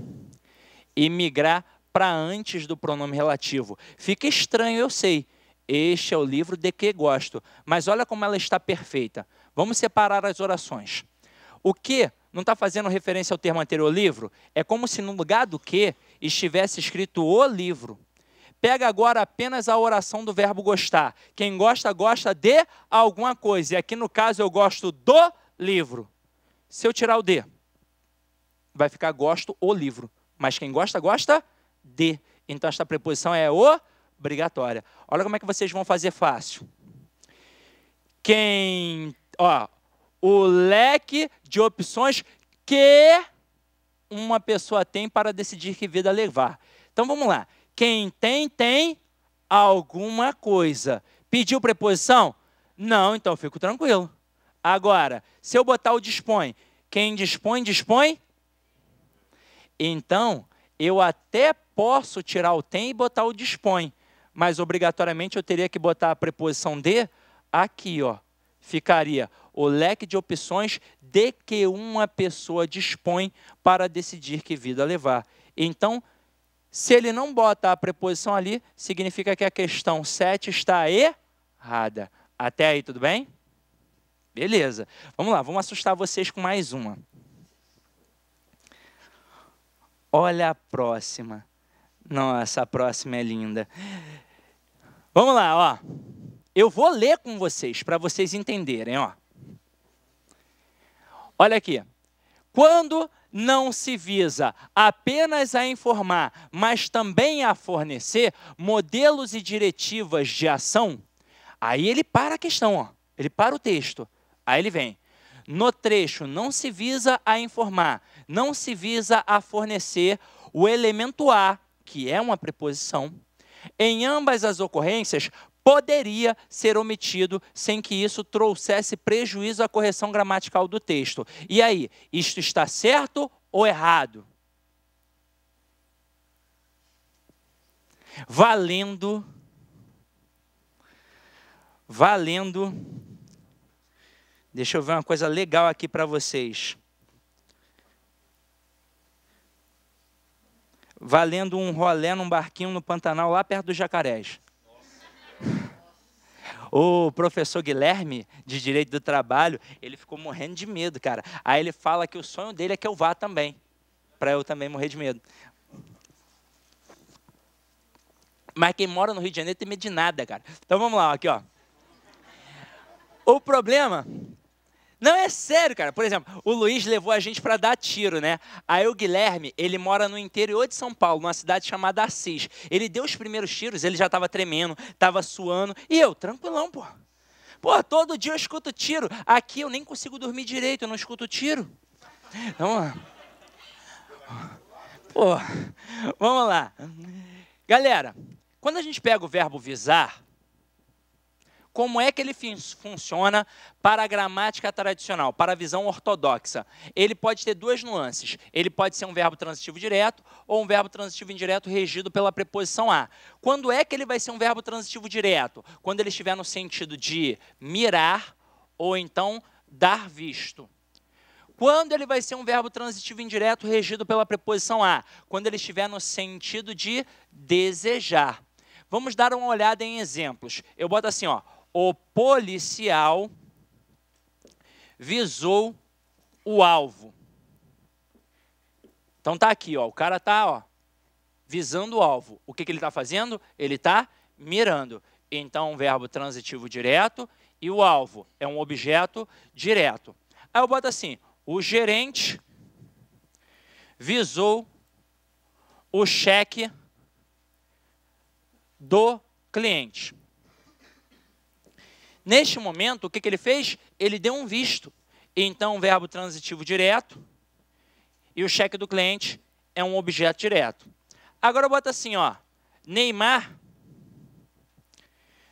e migrar para antes do pronome relativo. Fica estranho, eu sei. Este é o livro de que gosto. Mas olha como ela está perfeita. Vamos separar as orações. O que não está fazendo referência ao termo anterior, livro? É como se no lugar do que estivesse escrito o livro. Pega agora apenas a oração do verbo gostar. Quem gosta, gosta de alguma coisa. E aqui no caso eu gosto do livro. Se eu tirar o de, vai ficar gosto o livro. Mas quem gosta, gosta de. Então esta preposição é obrigatória. Olha como é que vocês vão fazer fácil. O leque de opções que uma pessoa tem para decidir que vida levar. Então vamos lá. Quem tem alguma coisa. Pediu preposição? Não, então eu fico tranquilo. Agora, se eu botar o dispõe, quem dispõe, dispõe? Então, eu até posso tirar o tem e botar o dispõe, mas obrigatoriamente eu teria que botar a preposição de aqui, Ficaria o leque de opções de que uma pessoa dispõe para decidir que vida levar. Então, se ele não bota a preposição ali, significa que a questão 7 está errada. Até aí, tudo bem? Beleza. Vamos lá, vamos assustar vocês com mais uma. Olha a próxima. Nossa, a próxima é linda. Vamos lá, Eu vou ler com vocês, para vocês entenderem, Olha aqui. Quando não se visa apenas a informar, mas também a fornecer modelos e diretivas de ação, aí ele para a questão, ele para o texto. Aí ele vem. No trecho, não se visa a informar, não se visa a fornecer o elemento a, que é uma preposição. Em ambas as ocorrências, poderia ser omitido sem que isso trouxesse prejuízo à correção gramatical do texto. E aí, isto está certo ou errado? Valendo. Deixa eu ver uma coisa legal aqui para vocês. Valendo um rolê num barquinho no Pantanal, lá perto dos Jacarés. O professor Guilherme, de Direito do Trabalho, ele ficou morrendo de medo, cara. Aí ele fala que o sonho dele é que eu vá também, para eu também morrer de medo. Mas quem mora no Rio de Janeiro tem medo de nada, cara. Então vamos lá, aqui, O problema... Não, é sério, cara. Por exemplo, o Luiz levou a gente para dar tiro, né? Aí o Guilherme, ele mora no interior de São Paulo, numa cidade chamada Assis. Ele deu os primeiros tiros, ele já estava tremendo, estava suando. E eu, tranquilão, pô. Pô, todo dia eu escuto tiro. Aqui eu nem consigo dormir direito, eu não escuto tiro. Então, pô, vamos lá. Galera, quando a gente pega o verbo visar, como é que ele funciona para a gramática tradicional, para a visão ortodoxa? Ele pode ter duas nuances. Ele pode ser um verbo transitivo direto ou um verbo transitivo indireto regido pela preposição a. Quando é que ele vai ser um verbo transitivo direto? Quando ele estiver no sentido de mirar ou então dar visto. Quando ele vai ser um verbo transitivo indireto regido pela preposição a? Quando ele estiver no sentido de desejar. Vamos dar uma olhada em exemplos. Eu boto assim, ó. O policial visou o alvo. Então tá aqui, ó. O cara tá, ó, visando o alvo. O que ele está fazendo? Ele está mirando. Então, um verbo transitivo direto e o alvo é um objeto direto. Aí eu boto assim, o gerente visou o cheque do cliente. Neste momento, o que ele fez? Ele deu um visto. Então, um verbo transitivo direto e o cheque do cliente é um objeto direto. Agora eu boto assim, ó, Neymar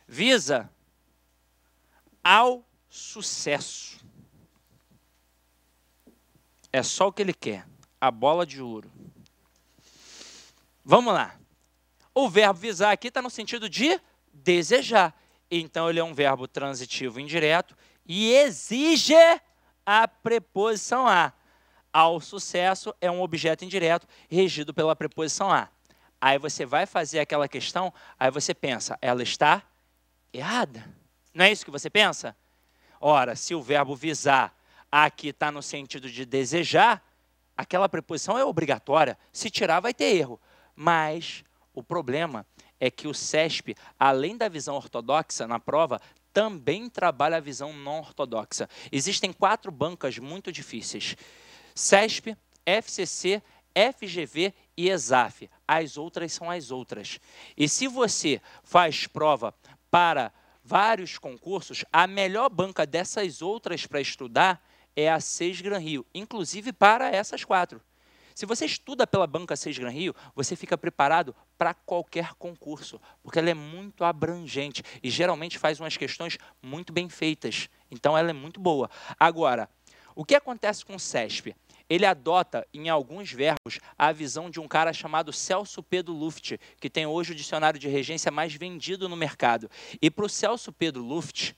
visa ao sucesso. É só o que ele quer, a bola de ouro. Vamos lá. O verbo visar aqui está no sentido de desejar. Então, ele é um verbo transitivo indireto e exige a preposição a. Ao sucesso é um objeto indireto regido pela preposição a. Aí você vai fazer aquela questão, aí você pensa, ela está errada. Não é isso que você pensa? Ora, se o verbo visar aqui está no sentido de desejar, aquela preposição é obrigatória. Se tirar, vai ter erro. Mas o problema é que o CESP, além da visão ortodoxa na prova, também trabalha a visão não ortodoxa. Existem 4 bancas muito difíceis. CESP, FCC, FGV e ESAF. As outras são as outras. E se você faz prova para vários concursos, a melhor banca dessas outras para estudar é a SESGRAN Rio, inclusive para essas 4. Se você estuda pela banca SESGRAN Rio, você fica preparado para qualquer concurso, porque ela é muito abrangente e geralmente faz umas questões muito bem feitas. Então, ela é muito boa. Agora, o que acontece com o CESP? Ele adota, em alguns verbos, a visão de um cara chamado Celso Pedro Luft, que tem hoje o dicionário de regência mais vendido no mercado. E para o Celso Pedro Luft,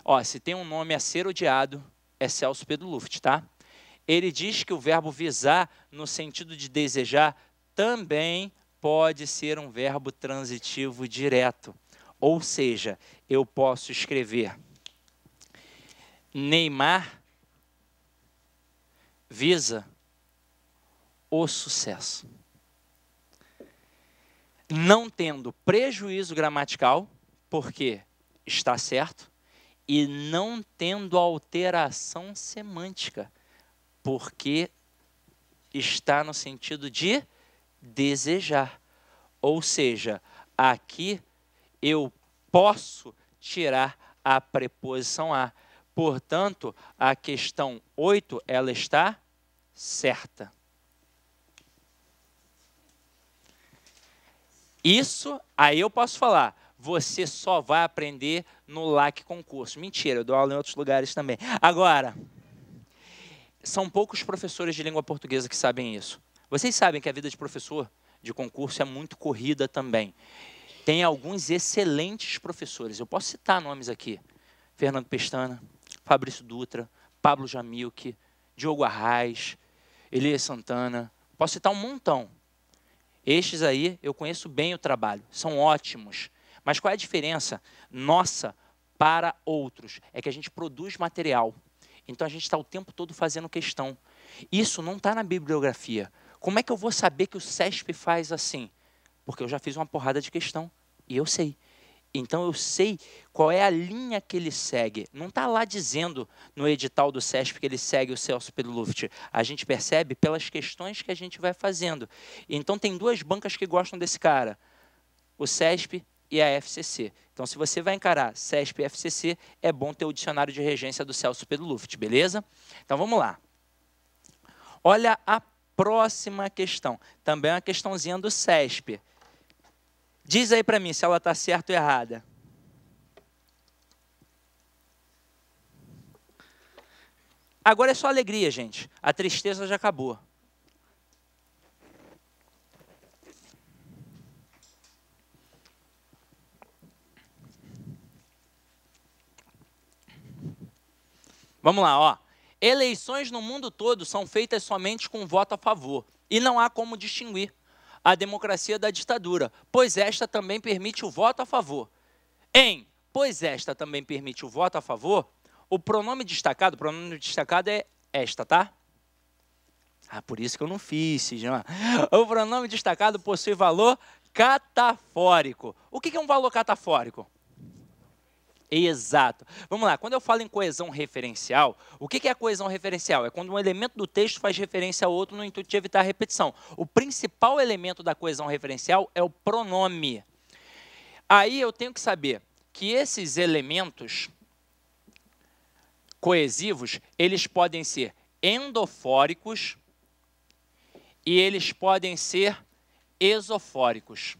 ó, se tem um nome a ser odiado, é Celso Pedro Luft, tá? Ele diz que o verbo visar, no sentido de desejar, também pode ser um verbo transitivo direto. Ou seja, eu posso escrever Neymar visa o sucesso. Não tendo prejuízo gramatical, porque está certo, e não tendo alteração semântica, porque está no sentido de desejar. Ou seja, aqui eu posso tirar a preposição a. Portanto, a questão 8, ela está certa. Isso, aí eu posso falar, você só vai aprender no LAC concurso. Mentira, eu dou aula em outros lugares também. Agora, são poucos professores de língua portuguesa que sabem isso. Vocês sabem que a vida de professor de concurso é muito corrida também. Tem alguns excelentes professores, eu posso citar nomes aqui. Fernando Pestana, Fabrício Dutra, Pablo Jamilque, Diogo Arraes, Elias Santana. Posso citar um montão. Estes aí, eu conheço bem o trabalho, são ótimos. Mas qual é a diferença nossa para outros? É que a gente produz material. Então, a gente está o tempo todo fazendo questão. Isso não está na bibliografia. Como é que eu vou saber que o CESP faz assim? Porque eu já fiz uma porrada de questão e eu sei. Então, eu sei qual é a linha que ele segue. Não está lá dizendo no edital do CESP que ele segue o Celso Pedro Luft. A gente percebe pelas questões que a gente vai fazendo. Então, tem 2 bancas que gostam desse cara. O CESP e a FCC. Então, se você vai encarar CESP e FCC, é bom ter o dicionário de regência do Celso Pedro Luft, beleza? Então, vamos lá. Olha a próxima questão. Também é uma questãozinha do CESP. Diz aí para mim se ela está certa ou errada. Agora é só alegria, gente. A tristeza já acabou. Vamos lá, ó. Eleições no mundo todo são feitas somente com voto a favor. E não há como distinguir a democracia da ditadura, pois esta também permite o voto a favor. Pois esta também permite o voto a favor, o pronome destacado é esta, tá? Ah, por isso que eu não fiz, já. O pronome destacado possui valor catafórico. O que é um valor catafórico? Exato. Vamos lá, quando eu falo em coesão referencial, o que é a coesão referencial? É quando um elemento do texto faz referência ao outro no intuito de evitar a repetição. O principal elemento da coesão referencial é o pronome. Aí eu tenho que saber que esses elementos coesivos, eles podem ser endofóricos e eles podem ser esofóricos.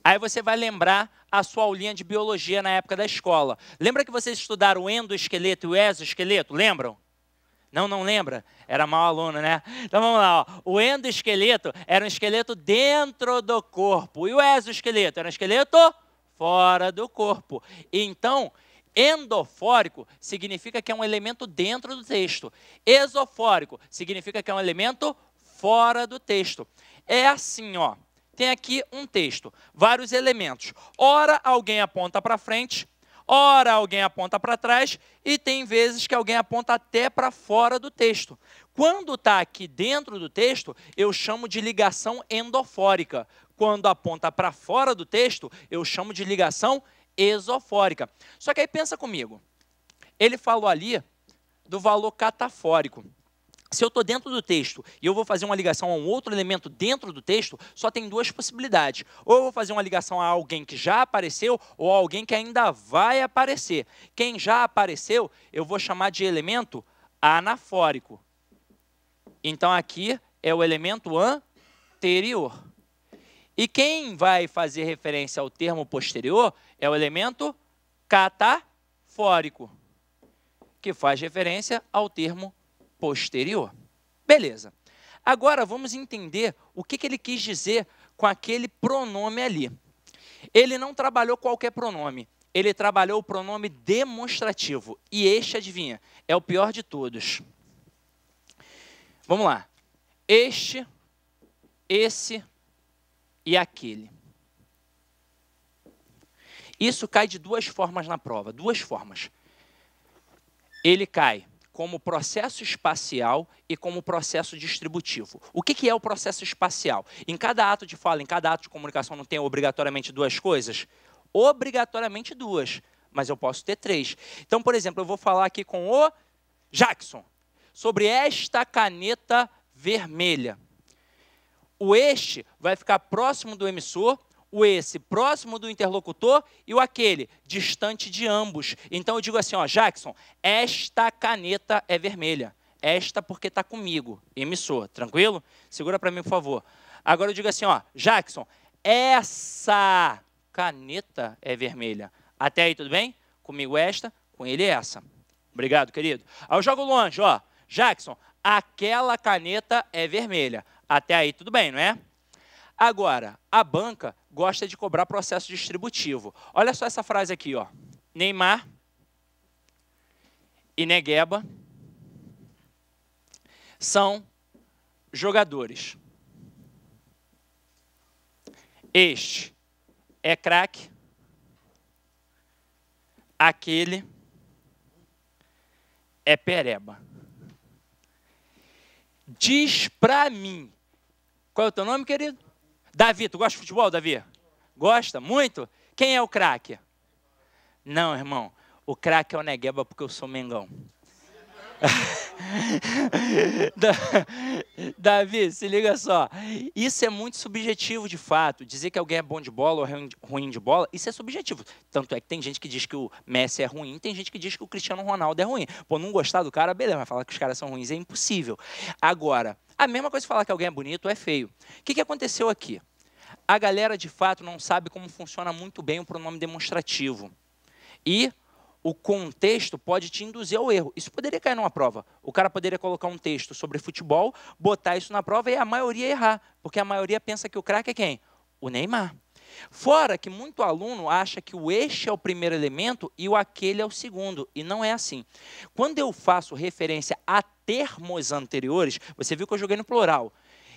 Aí você vai lembrar a sua aulinha de biologia na época da escola. Lembra que vocês estudaram o endoesqueleto e o exoesqueleto? Lembram? Não lembra? Era mau aluno, né? Então vamos lá. Ó. O endoesqueleto era um esqueleto dentro do corpo. E o exoesqueleto era um esqueleto fora do corpo. Então, endofórico significa que é um elemento dentro do texto. Esofórico significa que é um elemento fora do texto. É assim, ó. Tem aqui um texto, vários elementos. Ora alguém aponta para frente, ora alguém aponta para trás e tem vezes que alguém aponta até para fora do texto. Quando está aqui dentro do texto, eu chamo de ligação endofórica. Quando aponta para fora do texto, eu chamo de ligação esofórica. Só que aí pensa comigo, ele falou ali do valor catafórico. Se eu estou dentro do texto e eu vou fazer uma ligação a um outro elemento dentro do texto, só tem duas possibilidades. Ou eu vou fazer uma ligação a alguém que já apareceu ou a alguém que ainda vai aparecer. Quem já apareceu, eu vou chamar de elemento anafórico. Então, aqui é o elemento anterior. E quem vai fazer referência ao termo posterior é o elemento catafórico, que faz referência ao termo posterior. Beleza. Agora vamos entender o que ele quis dizer com aquele pronome ali. Ele não trabalhou qualquer pronome, ele trabalhou o pronome demonstrativo. E este, adivinha, é o pior de todos. Vamos lá. Este, esse e aquele. Isso cai de duas formas na prova, duas formas. Ele cai como processo espacial e como processo distributivo. O que é o processo espacial? Em cada ato de fala, em cada ato de comunicação, não tem obrigatoriamente duas coisas? Obrigatoriamente duas, mas eu posso ter três. Então, por exemplo, eu vou falar aqui com o Jackson sobre esta caneta vermelha. O este vai ficar próximo do emissor, o esse próximo do interlocutor e o aquele distante de ambos. Então eu digo assim, ó, Jackson, esta caneta é vermelha. Esta porque está comigo, emissor, tranquilo? Segura para mim, por favor. Agora eu digo assim, ó, Jackson, essa caneta é vermelha. Até aí tudo bem? Comigo esta, com ele essa. Obrigado, querido. Aí eu jogo longe, ó, Jackson, aquela caneta é vermelha. Até aí tudo bem, não é? Agora, a banca gosta de cobrar processo distributivo. Olha só essa frase aqui, ó. Neymar e Negueba são jogadores. Este é craque, aquele é pereba. Diz pra mim, qual é o teu nome, querido? Davi, tu gosta de futebol, Davi? Gosta? Muito? Quem é o craque? Não, irmão. O craque é o Negueba porque eu sou Mengão. Davi, se liga só. Isso é muito subjetivo, de fato. Dizer que alguém é bom de bola ou ruim de bola, isso é subjetivo. Tanto é que tem gente que diz que o Messi é ruim, tem gente que diz que o Cristiano Ronaldo é ruim. Pô, não gostar do cara, beleza, mas falar que os caras são ruins é impossível. Agora, a mesma coisa que falar que alguém é bonito ou é feio. O que aconteceu aqui? A galera, de fato, não sabe como funciona muito bem o pronome demonstrativo. E o contexto pode te induzir ao erro. Isso poderia cair numa prova. O cara poderia colocar um texto sobre futebol, botar isso na prova e a maioria errar, porque a maioria pensa que o craque é quem? O Neymar. Fora que muito aluno acha que o este é o primeiro elemento e o aquele é o segundo, e não é assim. Quando eu faço referência a termos anteriores, você viu que eu joguei no plural,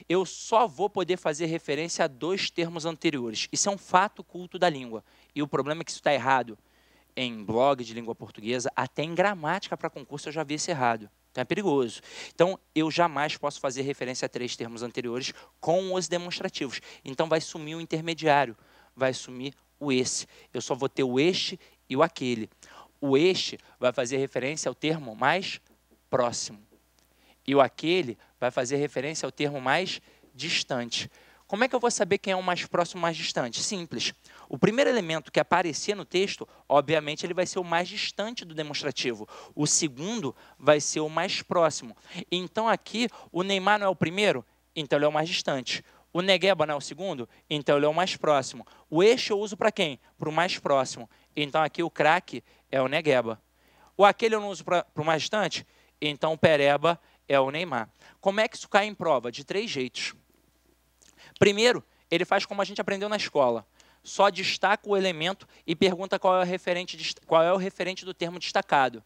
eu só vou poder fazer referência a 2 termos anteriores. Isso é um fato culto da língua. E o problema é que isso está errado em blog de língua portuguesa, até em gramática para concurso eu já vi isso errado. Então é perigoso. Então eu jamais posso fazer referência a 3 termos anteriores com os demonstrativos. Então vai sumir o intermediário, vai sumir o esse. Eu só vou ter o este e o aquele. O este vai fazer referência ao termo mais próximo. E o aquele vai fazer referência ao termo mais distante. Como é que eu vou saber quem é o mais próximo, mais distante? Simples. O primeiro elemento que aparecer no texto, obviamente, ele vai ser o mais distante do demonstrativo. O segundo vai ser o mais próximo. Então, aqui, o Neymar não é o primeiro? Então, ele é o mais distante. O Negueba não é o segundo? Então, ele é o mais próximo. O este eu uso para quem? Para o mais próximo. Então, aqui, o craque é o Negueba. O aquele eu não uso para o mais distante? Então, o Pereba é o Neymar. Como é que isso cai em prova? De 3 jeitos. Primeiro, ele faz como a gente aprendeu na escola. Só destaca o elemento e pergunta qual é o referente do termo destacado.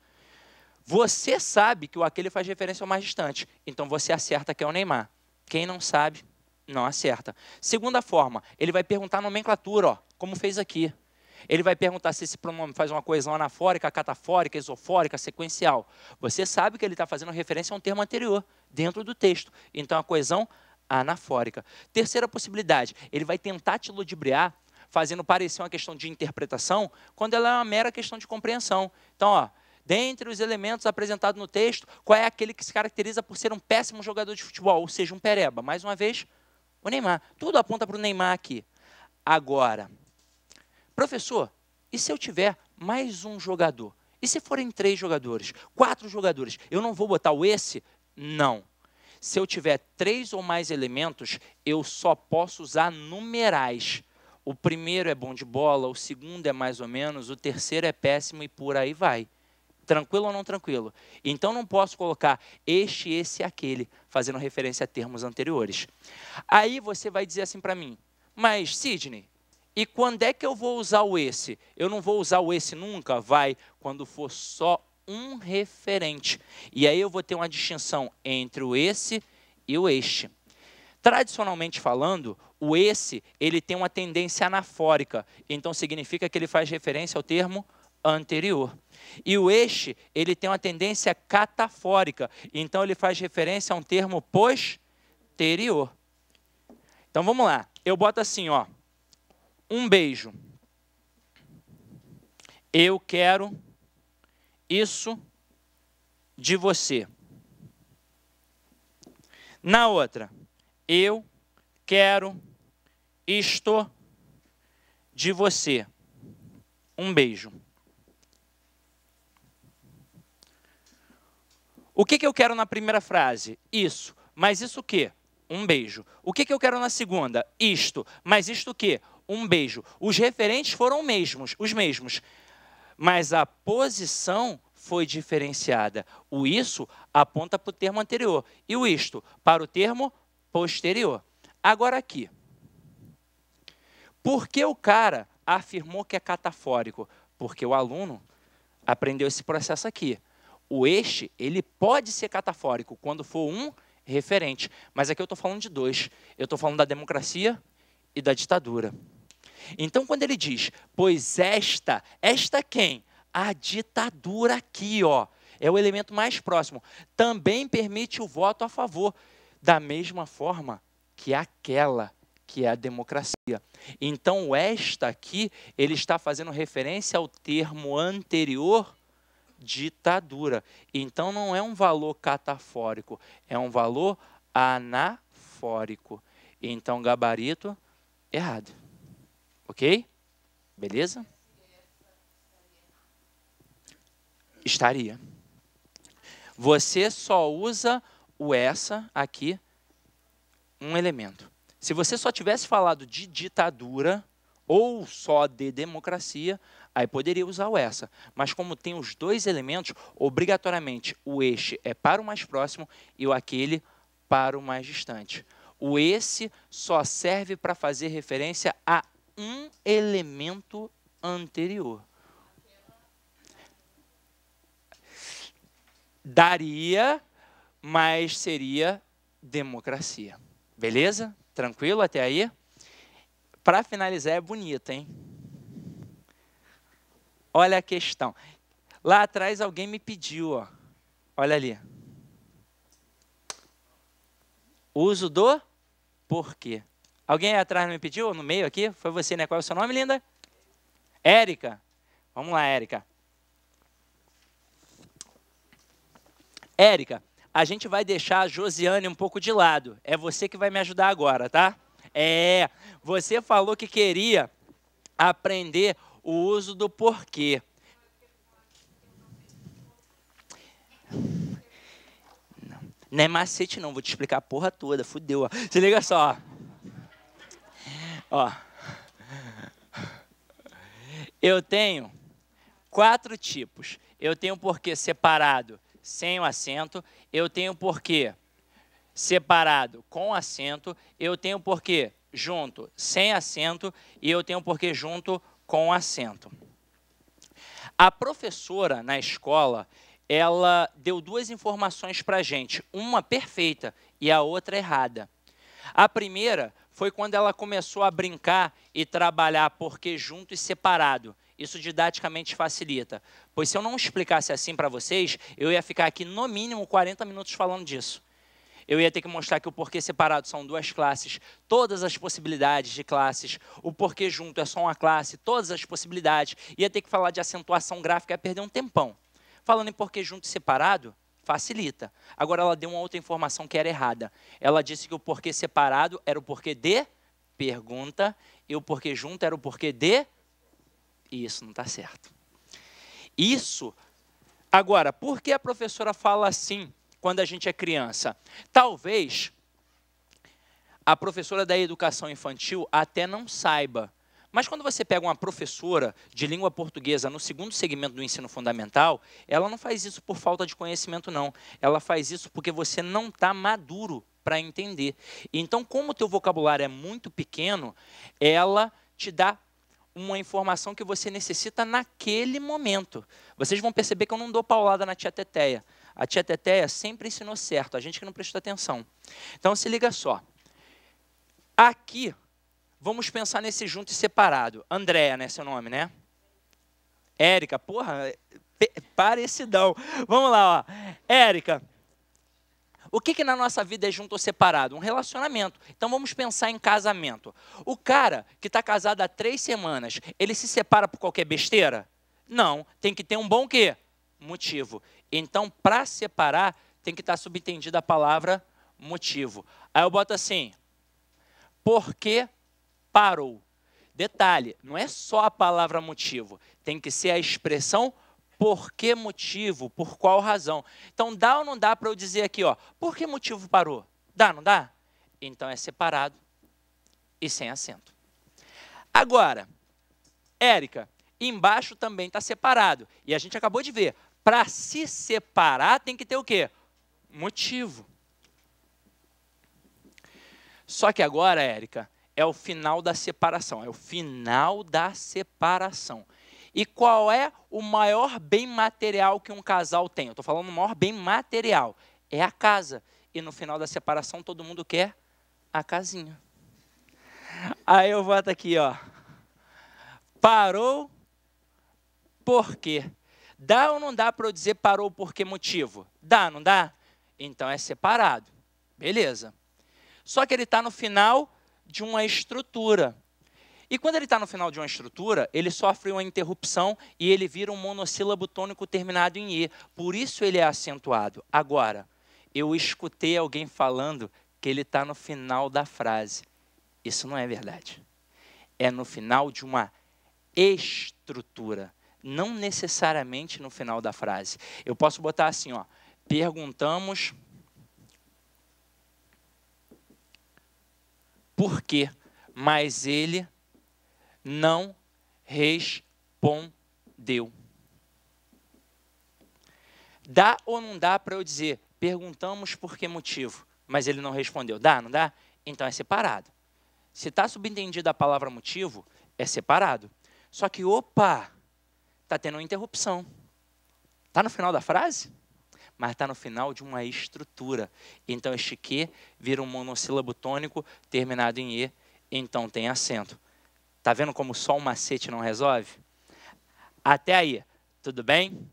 Você sabe que o aquele faz referência ao mais distante, então você acerta que é o Neymar. Quem não sabe, não acerta. Segunda forma, ele vai perguntar a nomenclatura, ó, como fez aqui. Ele vai perguntar se esse pronome faz uma coesão anafórica, catafórica, isofórica, sequencial. Você sabe que ele está fazendo referência a um termo anterior, dentro do texto. Então, a coesão anafórica. Terceira possibilidade, ele vai tentar te ludibriar, fazendo parecer uma questão de interpretação, quando ela é uma mera questão de compreensão. Então, ó, dentre os elementos apresentados no texto, qual é aquele que se caracteriza por ser um péssimo jogador de futebol, ou seja, um pereba? Mais uma vez, o Neymar. Tudo aponta para o Neymar aqui. Agora, professor, e se eu tiver mais um jogador? E se forem 3 jogadores, 4 jogadores? Eu não vou botar o esse? Não. Se eu tiver 3 ou mais elementos, eu só posso usar numerais. O primeiro é bom de bola, o segundo é mais ou menos, o terceiro é péssimo e por aí vai. Tranquilo ou não tranquilo? Então, não posso colocar este, esse e aquele, fazendo referência a termos anteriores. Aí você vai dizer assim para mim, mas Sidney, e quando é que eu vou usar o esse? Eu não vou usar o esse nunca? Vai, quando for só um referente. E aí eu vou ter uma distinção entre o esse e o este. Tradicionalmente falando, o esse ele tem uma tendência anafórica, então significa que ele faz referência ao termo anterior. E o este ele tem uma tendência catafórica, então ele faz referência a um termo posterior. Então vamos lá, eu boto assim, ó, um beijo. Eu quero isso de você. Na outra, eu quero isto de você. Um beijo. O que eu quero na primeira frase? Isso. Mas isso o quê? Um beijo. O que eu quero na segunda? Isto. Mas isto o quê? Um beijo. Os referentes foram os mesmos. Mas a posição foi diferenciada. O isso aponta para o termo anterior. E o isto para o termo posterior. Agora aqui. Por que o cara afirmou que é catafórico? Porque o aluno aprendeu esse processo aqui. O este, ele pode ser catafórico quando for um referente. Mas aqui eu estou falando de 2. Eu estou falando da democracia e da ditadura. Então, quando ele diz, pois esta quem? A ditadura aqui, ó, é o elemento mais próximo. Também permite o voto a favor, da mesma forma que aquela, que é a democracia. Então, esta aqui, ele está fazendo referência ao termo anterior, ditadura. Então, não é um valor catafórico, é um valor anafórico. Então, gabarito errado. Ok? Beleza? Estaria. Você só usa o essa aqui, um elemento. Se você só tivesse falado de ditadura, ou só de democracia, aí poderia usar o essa. Mas como tem os dois elementos, obrigatoriamente o este é para o mais próximo e o aquele para o mais distante. O esse só serve para fazer referência a um elemento anterior. Daria, mas seria democracia. Beleza? Tranquilo até aí? Para finalizar, é bonito, hein? Olha a questão. Lá atrás alguém me pediu, ó. Olha ali. Uso do porquê. Alguém aí atrás me pediu? No meio aqui? Foi você, né? Qual é o seu nome, linda? Érica. Vamos lá, Érica. Érica, a gente vai deixar a Josiane um pouco de lado. É você que vai me ajudar agora, tá? Você falou que queria aprender o uso do porquê. Não é macete não, vou te explicar a porra toda, fudeu. Ó. Se liga só. Ó. Eu tenho 4 tipos. Eu tenho porquê separado sem o acento, eu tenho porquê separado com acento, eu tenho porquê junto sem acento e eu tenho porquê junto com acento. A professora na escola, ela deu 2 informações para a gente, uma perfeita e a outra errada. A primeira foi quando ela começou a brincar e trabalhar porquê junto e separado. Isso didaticamente facilita. Pois se eu não explicasse assim para vocês, eu ia ficar aqui no mínimo 40 minutos falando disso. Eu ia ter que mostrar que o porquê separado são 2 classes, todas as possibilidades de classes, o porquê junto é só uma classe, todas as possibilidades. Ia ter que falar de acentuação gráfica, ia perder um tempão. Falando em porquê junto e separado, facilita. Agora ela deu uma outra informação que era errada. Ela disse que o porquê separado era o porquê de pergunta e o porquê junto era o porquê de... E isso não está certo. Isso... Agora, por que a professora fala assim quando a gente é criança? Talvez a professora da educação infantil até não saiba. Mas quando você pega uma professora de língua portuguesa no 2º segmento do ensino fundamental, ela não faz isso por falta de conhecimento, não. Ela faz isso porque você não está maduro para entender. Então, como o teu vocabulário é muito pequeno, ela te dá uma informação que você necessita naquele momento. Vocês vão perceber que eu não dou paulada na tia Teteia. A tia Teteia sempre ensinou certo, a gente que não prestou atenção. Então, se liga só. Aqui, vamos pensar nesse junto e separado. Andréa, né, seu nome, né? Érica, porra, parecidão. Vamos lá, ó. Érica, o que na nossa vida é junto ou separado? Um relacionamento. Então vamos pensar em casamento. O cara que está casado há 3 semanas, ele se separa por qualquer besteira? Não, tem que ter um bom quê? Motivo. Então, para separar, tem que estar subentendida a palavra motivo. Aí eu boto assim, por que parou? Detalhe, não é só a palavra motivo, tem que ser a expressão por que motivo, por qual razão. Então, dá ou não dá para eu dizer aqui, ó, por que motivo parou? Dá, não dá? Então, é separado e sem acento. Agora, Érica, embaixo também está separado. E a gente acabou de ver, para se separar tem que ter o quê? Motivo. Só que agora, Érica, é o final da separação. É o final da separação. E qual é o maior bem material que um casal tem? Eu estou falando o maior bem material. É a casa. E no final da separação, todo mundo quer a casinha. Aí eu boto aqui, ó. Parou por quê? Dá ou não dá para eu dizer parou por que motivo? Dá, não dá? Então é separado. Beleza. Só que ele está no final de uma estrutura. E quando ele está no final de uma estrutura, ele sofre uma interrupção e ele vira um monossílabo tônico terminado em E. Por isso ele é acentuado. Agora, eu escutei alguém falando que ele está no final da frase. Isso não é verdade. É no final de uma estrutura. Não necessariamente no final da frase. Eu posso botar assim, ó. Perguntamos por quê, mas ele não respondeu. Dá ou não dá para eu dizer, perguntamos por que motivo, mas ele não respondeu? Dá, não dá? Então é separado. Se está subentendido a palavra motivo, é separado. Só que, opa, está tendo uma interrupção. Está no final da frase? Mas está no final de uma estrutura. Então, este que vira um monossílabo tônico terminado em E, então tem acento. Está vendo como só um macete não resolve? Até aí, tudo bem?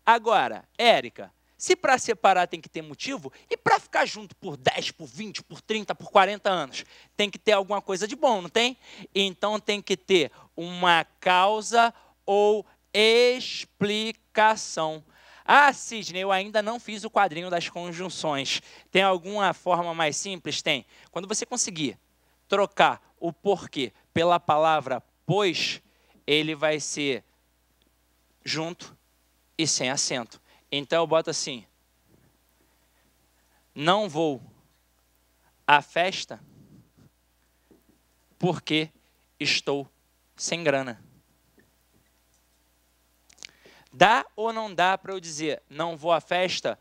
Agora, Érica, se para separar tem que ter motivo, e para ficar junto por 10, por 20, por 30, por 40 anos, tem que ter alguma coisa de bom, não tem? Então tem que ter uma causa ou explicação. Ah, Sidney, eu ainda não fiz o quadrinho das conjunções. Tem alguma forma mais simples? Tem. Quando você conseguir trocar o porquê pela palavra pois, ele vai ser junto e sem acento. Então eu boto assim, não vou à festa porque estou sem grana. Dá ou não dá para eu dizer, não vou à festa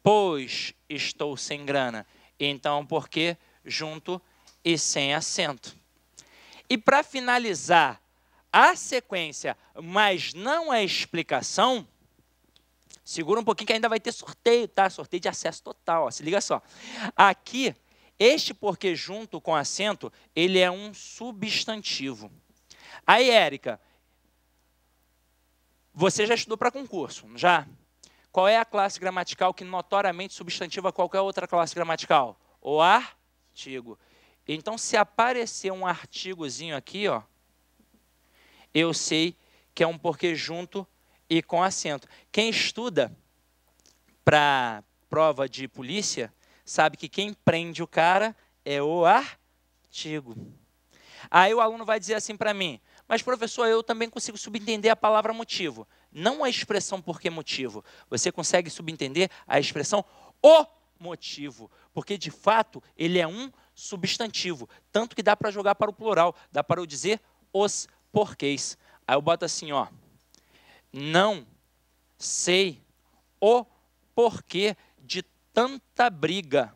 pois estou sem grana? Então, porque junto e sem acento. E para finalizar a sequência, mas não a explicação, segura um pouquinho que ainda vai ter sorteio, tá? Sorteio de acesso total, ó. Se liga só. Aqui, este porque junto com acento, ele é um substantivo. Aí, Érica, você já estudou para concurso, já? Qual é a classe gramatical que notoriamente substantiva qualquer outra classe gramatical? O artigo. Então, se aparecer um artigozinho aqui, ó, eu sei que é um porque junto e com acento. Quem estuda para prova de polícia sabe que quem prende o cara é o artigo. Aí o aluno vai dizer assim para mim, mas professor, eu também consigo subentender a palavra motivo. Não a expressão por que motivo. Você consegue subentender a expressão o motivo, porque de fato ele é um substantivo, tanto que dá para jogar para o plural, dá para eu dizer os porquês. Aí eu boto assim, ó, não sei o porquê de tanta briga.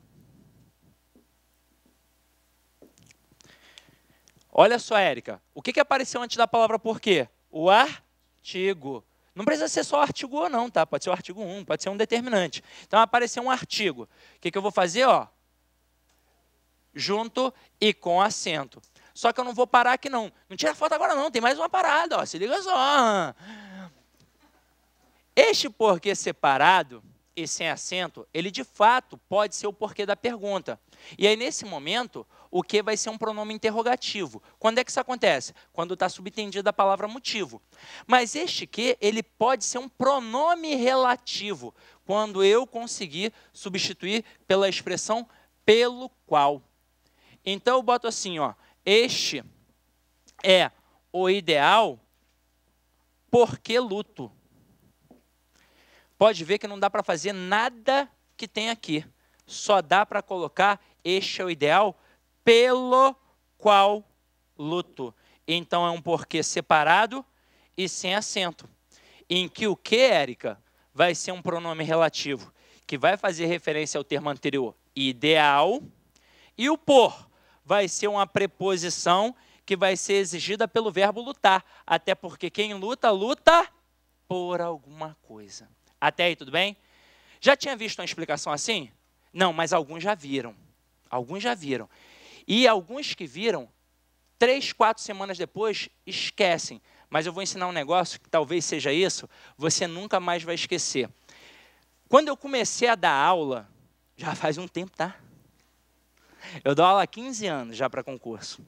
Olha só, Érica, o que apareceu antes da palavra porquê? O artigo. Não precisa ser só artigo ou não, tá? Pode ser o artigo 1, pode ser um determinante. Então, apareceu um artigo. O que eu vou fazer? Ó, junto e com acento. Só que eu não vou parar aqui, não. Não tira foto agora, não. Tem mais uma parada, ó. Se liga só. Este porquê separado e sem acento, ele de fato pode ser o porquê da pergunta. E aí, nesse momento, o que vai ser um pronome interrogativo. Quando é que isso acontece? Quando está subentendida a palavra motivo. Mas este que, ele pode ser um pronome relativo, quando eu conseguir substituir pela expressão pelo qual. Então, eu boto assim, ó, este é o ideal porque luto. Pode ver que não dá para fazer nada que tem aqui. Só dá para colocar este é o ideal pelo qual luto. Então, é um porquê separado e sem acento. Em que o que, Érica, vai ser um pronome relativo, que vai fazer referência ao termo anterior, ideal, e o por vai ser uma preposição que vai ser exigida pelo verbo lutar. Até porque quem luta, luta por alguma coisa. Até aí, tudo bem? Já tinha visto uma explicação assim? Não, mas alguns já viram. Alguns já viram. E alguns que viram, 3, 4 semanas depois, esquecem. Mas eu vou ensinar um negócio que talvez seja isso, você nunca mais vai esquecer. Quando eu comecei a dar aula, já faz um tempo, tá? Eu dou aula há 15 anos já para concurso.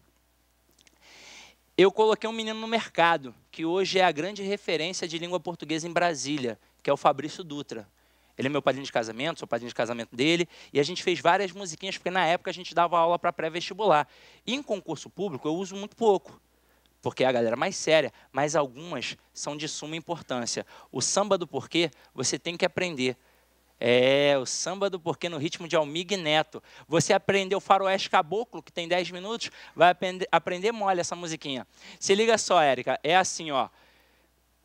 Eu coloquei um menino no mercado, que hoje é a grande referência de língua portuguesa em Brasília, que é o Fabrício Dutra. Ele é meu padrinho de casamento, sou padrinho de casamento dele, e a gente fez várias musiquinhas, porque na época a gente dava aula para pré-vestibular. E em concurso público eu uso muito pouco, porque é a galera mais séria, mas algumas são de suma importância. O samba do porquê você tem que aprender. É, o samba do porquê no ritmo de Almig Neto. Você aprendeu Faroeste Caboclo, que tem 10 minutos, vai aprender mole essa musiquinha. Se liga só, Érica, é assim, ó.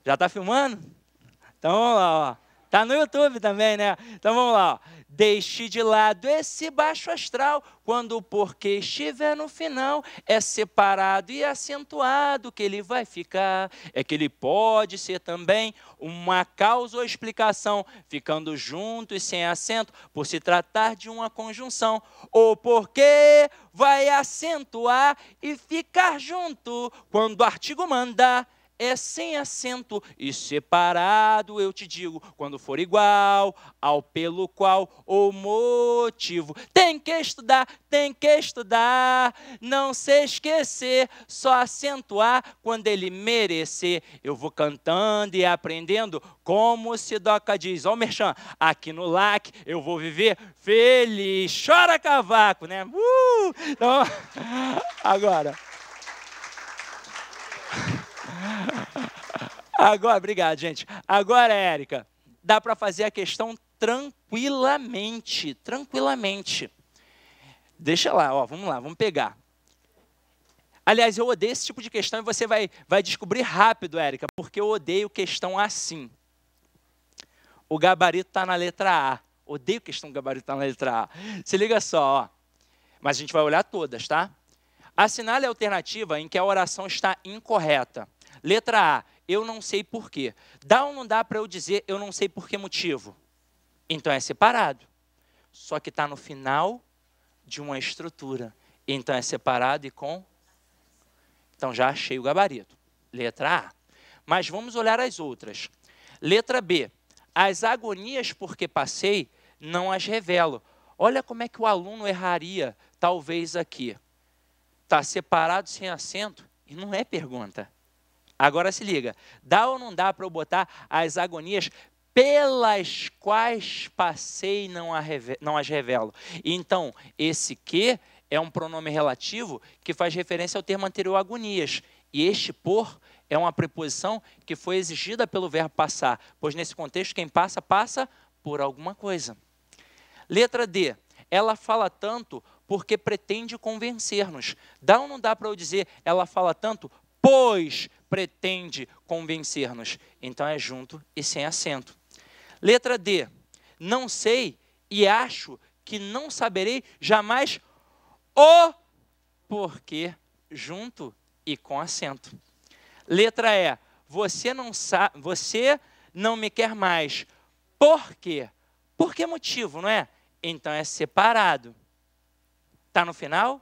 Já tá filmando? Então vamos lá, ó. Tá no YouTube também, né? Então vamos lá, ó. Deixe de lado esse baixo astral, quando o porquê estiver no final, é separado e acentuado que ele vai ficar. É que ele pode ser também uma causa ou explicação, ficando junto e sem acento, por se tratar de uma conjunção. O porquê vai acentuar e ficar junto, quando o artigo mandar. É sem acento e separado, eu te digo, quando for igual ao pelo qual o motivo. Tem que estudar, não se esquecer, só acentuar quando ele merecer. Eu vou cantando e aprendendo como o Sidoca diz. Ó, Merchan, aqui no LAC eu vou viver feliz. Chora cavaco, né? Então, agora... Agora, obrigado, gente. Agora, Érica, dá para fazer a questão tranquilamente, tranquilamente. Deixa lá, ó, vamos lá, vamos pegar. Aliás, eu odeio esse tipo de questão e você vai descobrir rápido, Érica, porque eu odeio questão assim. O gabarito está na letra A. Odeio questão do gabarito está na letra A. Se liga só, ó. Mas a gente vai olhar todas, tá? Assinale a alternativa em que a oração está incorreta. Letra A, eu não sei porquê. Dá ou não dá para eu dizer eu não sei por que motivo? Então é separado. Só que está no final de uma estrutura. Então é separado e com... Então já achei o gabarito. Letra A. Mas vamos olhar as outras. Letra B, as agonias por que passei, não as revelo. Olha como é que o aluno erraria, talvez aqui. Está separado sem acento e não é pergunta. Agora se liga, dá ou não dá para eu botar as agonias pelas quais passei não as revelo? Então, esse que é um pronome relativo que faz referência ao termo anterior agonias. E este por é uma preposição que foi exigida pelo verbo passar, pois nesse contexto quem passa, passa por alguma coisa. Letra D, ela fala tanto porque pretende convencer-nos. Dá ou não dá para eu dizer ela fala tanto pois pretende convencer-nos? Então é junto e sem acento. Letra D, não sei e acho que não saberei jamais o porquê, junto e com acento. Letra E, você não me quer mais. Por quê? Por que motivo, não é? Então é separado. Está no final?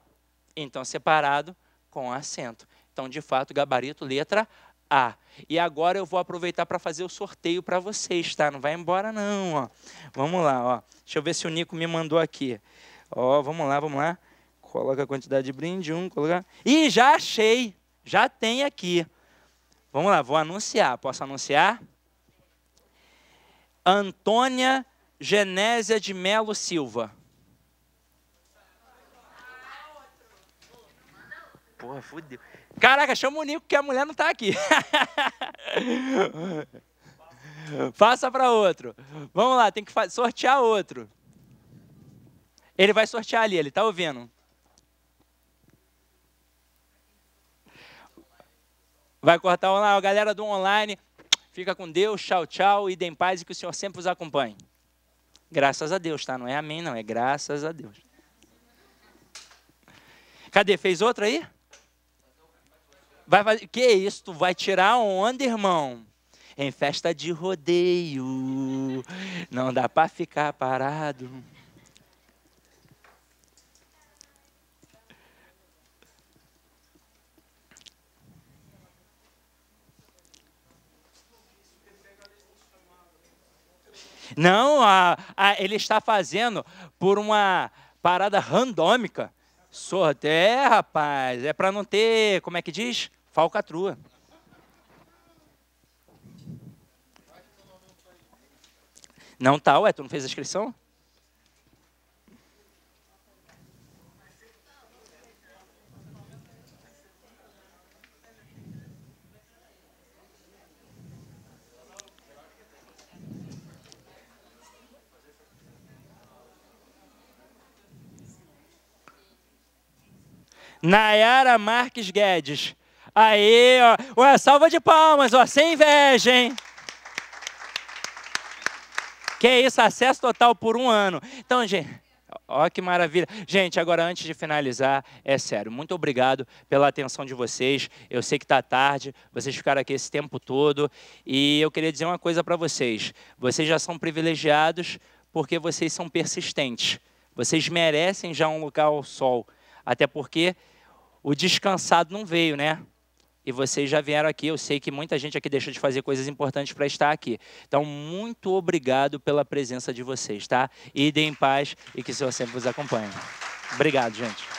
Então separado com acento. Então, de fato, gabarito, letra A. E agora eu vou aproveitar para fazer o sorteio para vocês, tá? Não vai embora não, ó. Vamos lá, ó. Deixa eu ver se o Nico me mandou aqui. Ó, vamos lá, vamos lá. Coloca a quantidade de brinde, coloca... Ih, já achei. Já tem aqui. Vamos lá, vou anunciar. Posso anunciar? Antônia Genésia de Melo Silva. Porra, fudeu. Caraca, chama o Nico que a mulher não está aqui. Faça para outro. Vamos lá, tem que sortear outro. Ele vai sortear ali, ele está ouvindo. Vai cortar online. A galera do online, fica com Deus, tchau, tchau, idem em paz e que o Senhor sempre os acompanhe. Graças a Deus, tá? Não é amém, não, é graças a Deus. Cadê? Fez outra aí? Vai fazer... Que isso? Tu vai tirar onda, irmão? Em festa de rodeio, não dá para ficar parado. Não, ele está fazendo por uma parada randômica. Sorteio, rapaz, é para não ter, como é que diz? Falcatrua. Não tá, ué, tu não fez a inscrição? Nayara Marques Guedes. Aí, ó. Uma salva de palmas, ó. Sem inveja, hein? Que isso, acesso total por 1 ano. Então, gente, ó que maravilha. Gente, agora antes de finalizar, é sério, muito obrigado pela atenção de vocês. Eu sei que está tarde, vocês ficaram aqui esse tempo todo. E eu queria dizer uma coisa para vocês. Vocês já são privilegiados porque vocês são persistentes. Vocês merecem já um lugar ao sol. Até porque o descansado não veio, né? E vocês já vieram aqui, eu sei que muita gente aqui deixou de fazer coisas importantes para estar aqui. Então, muito obrigado pela presença de vocês, tá? Idem em paz e que o Senhor sempre vos acompanhe. Obrigado, gente.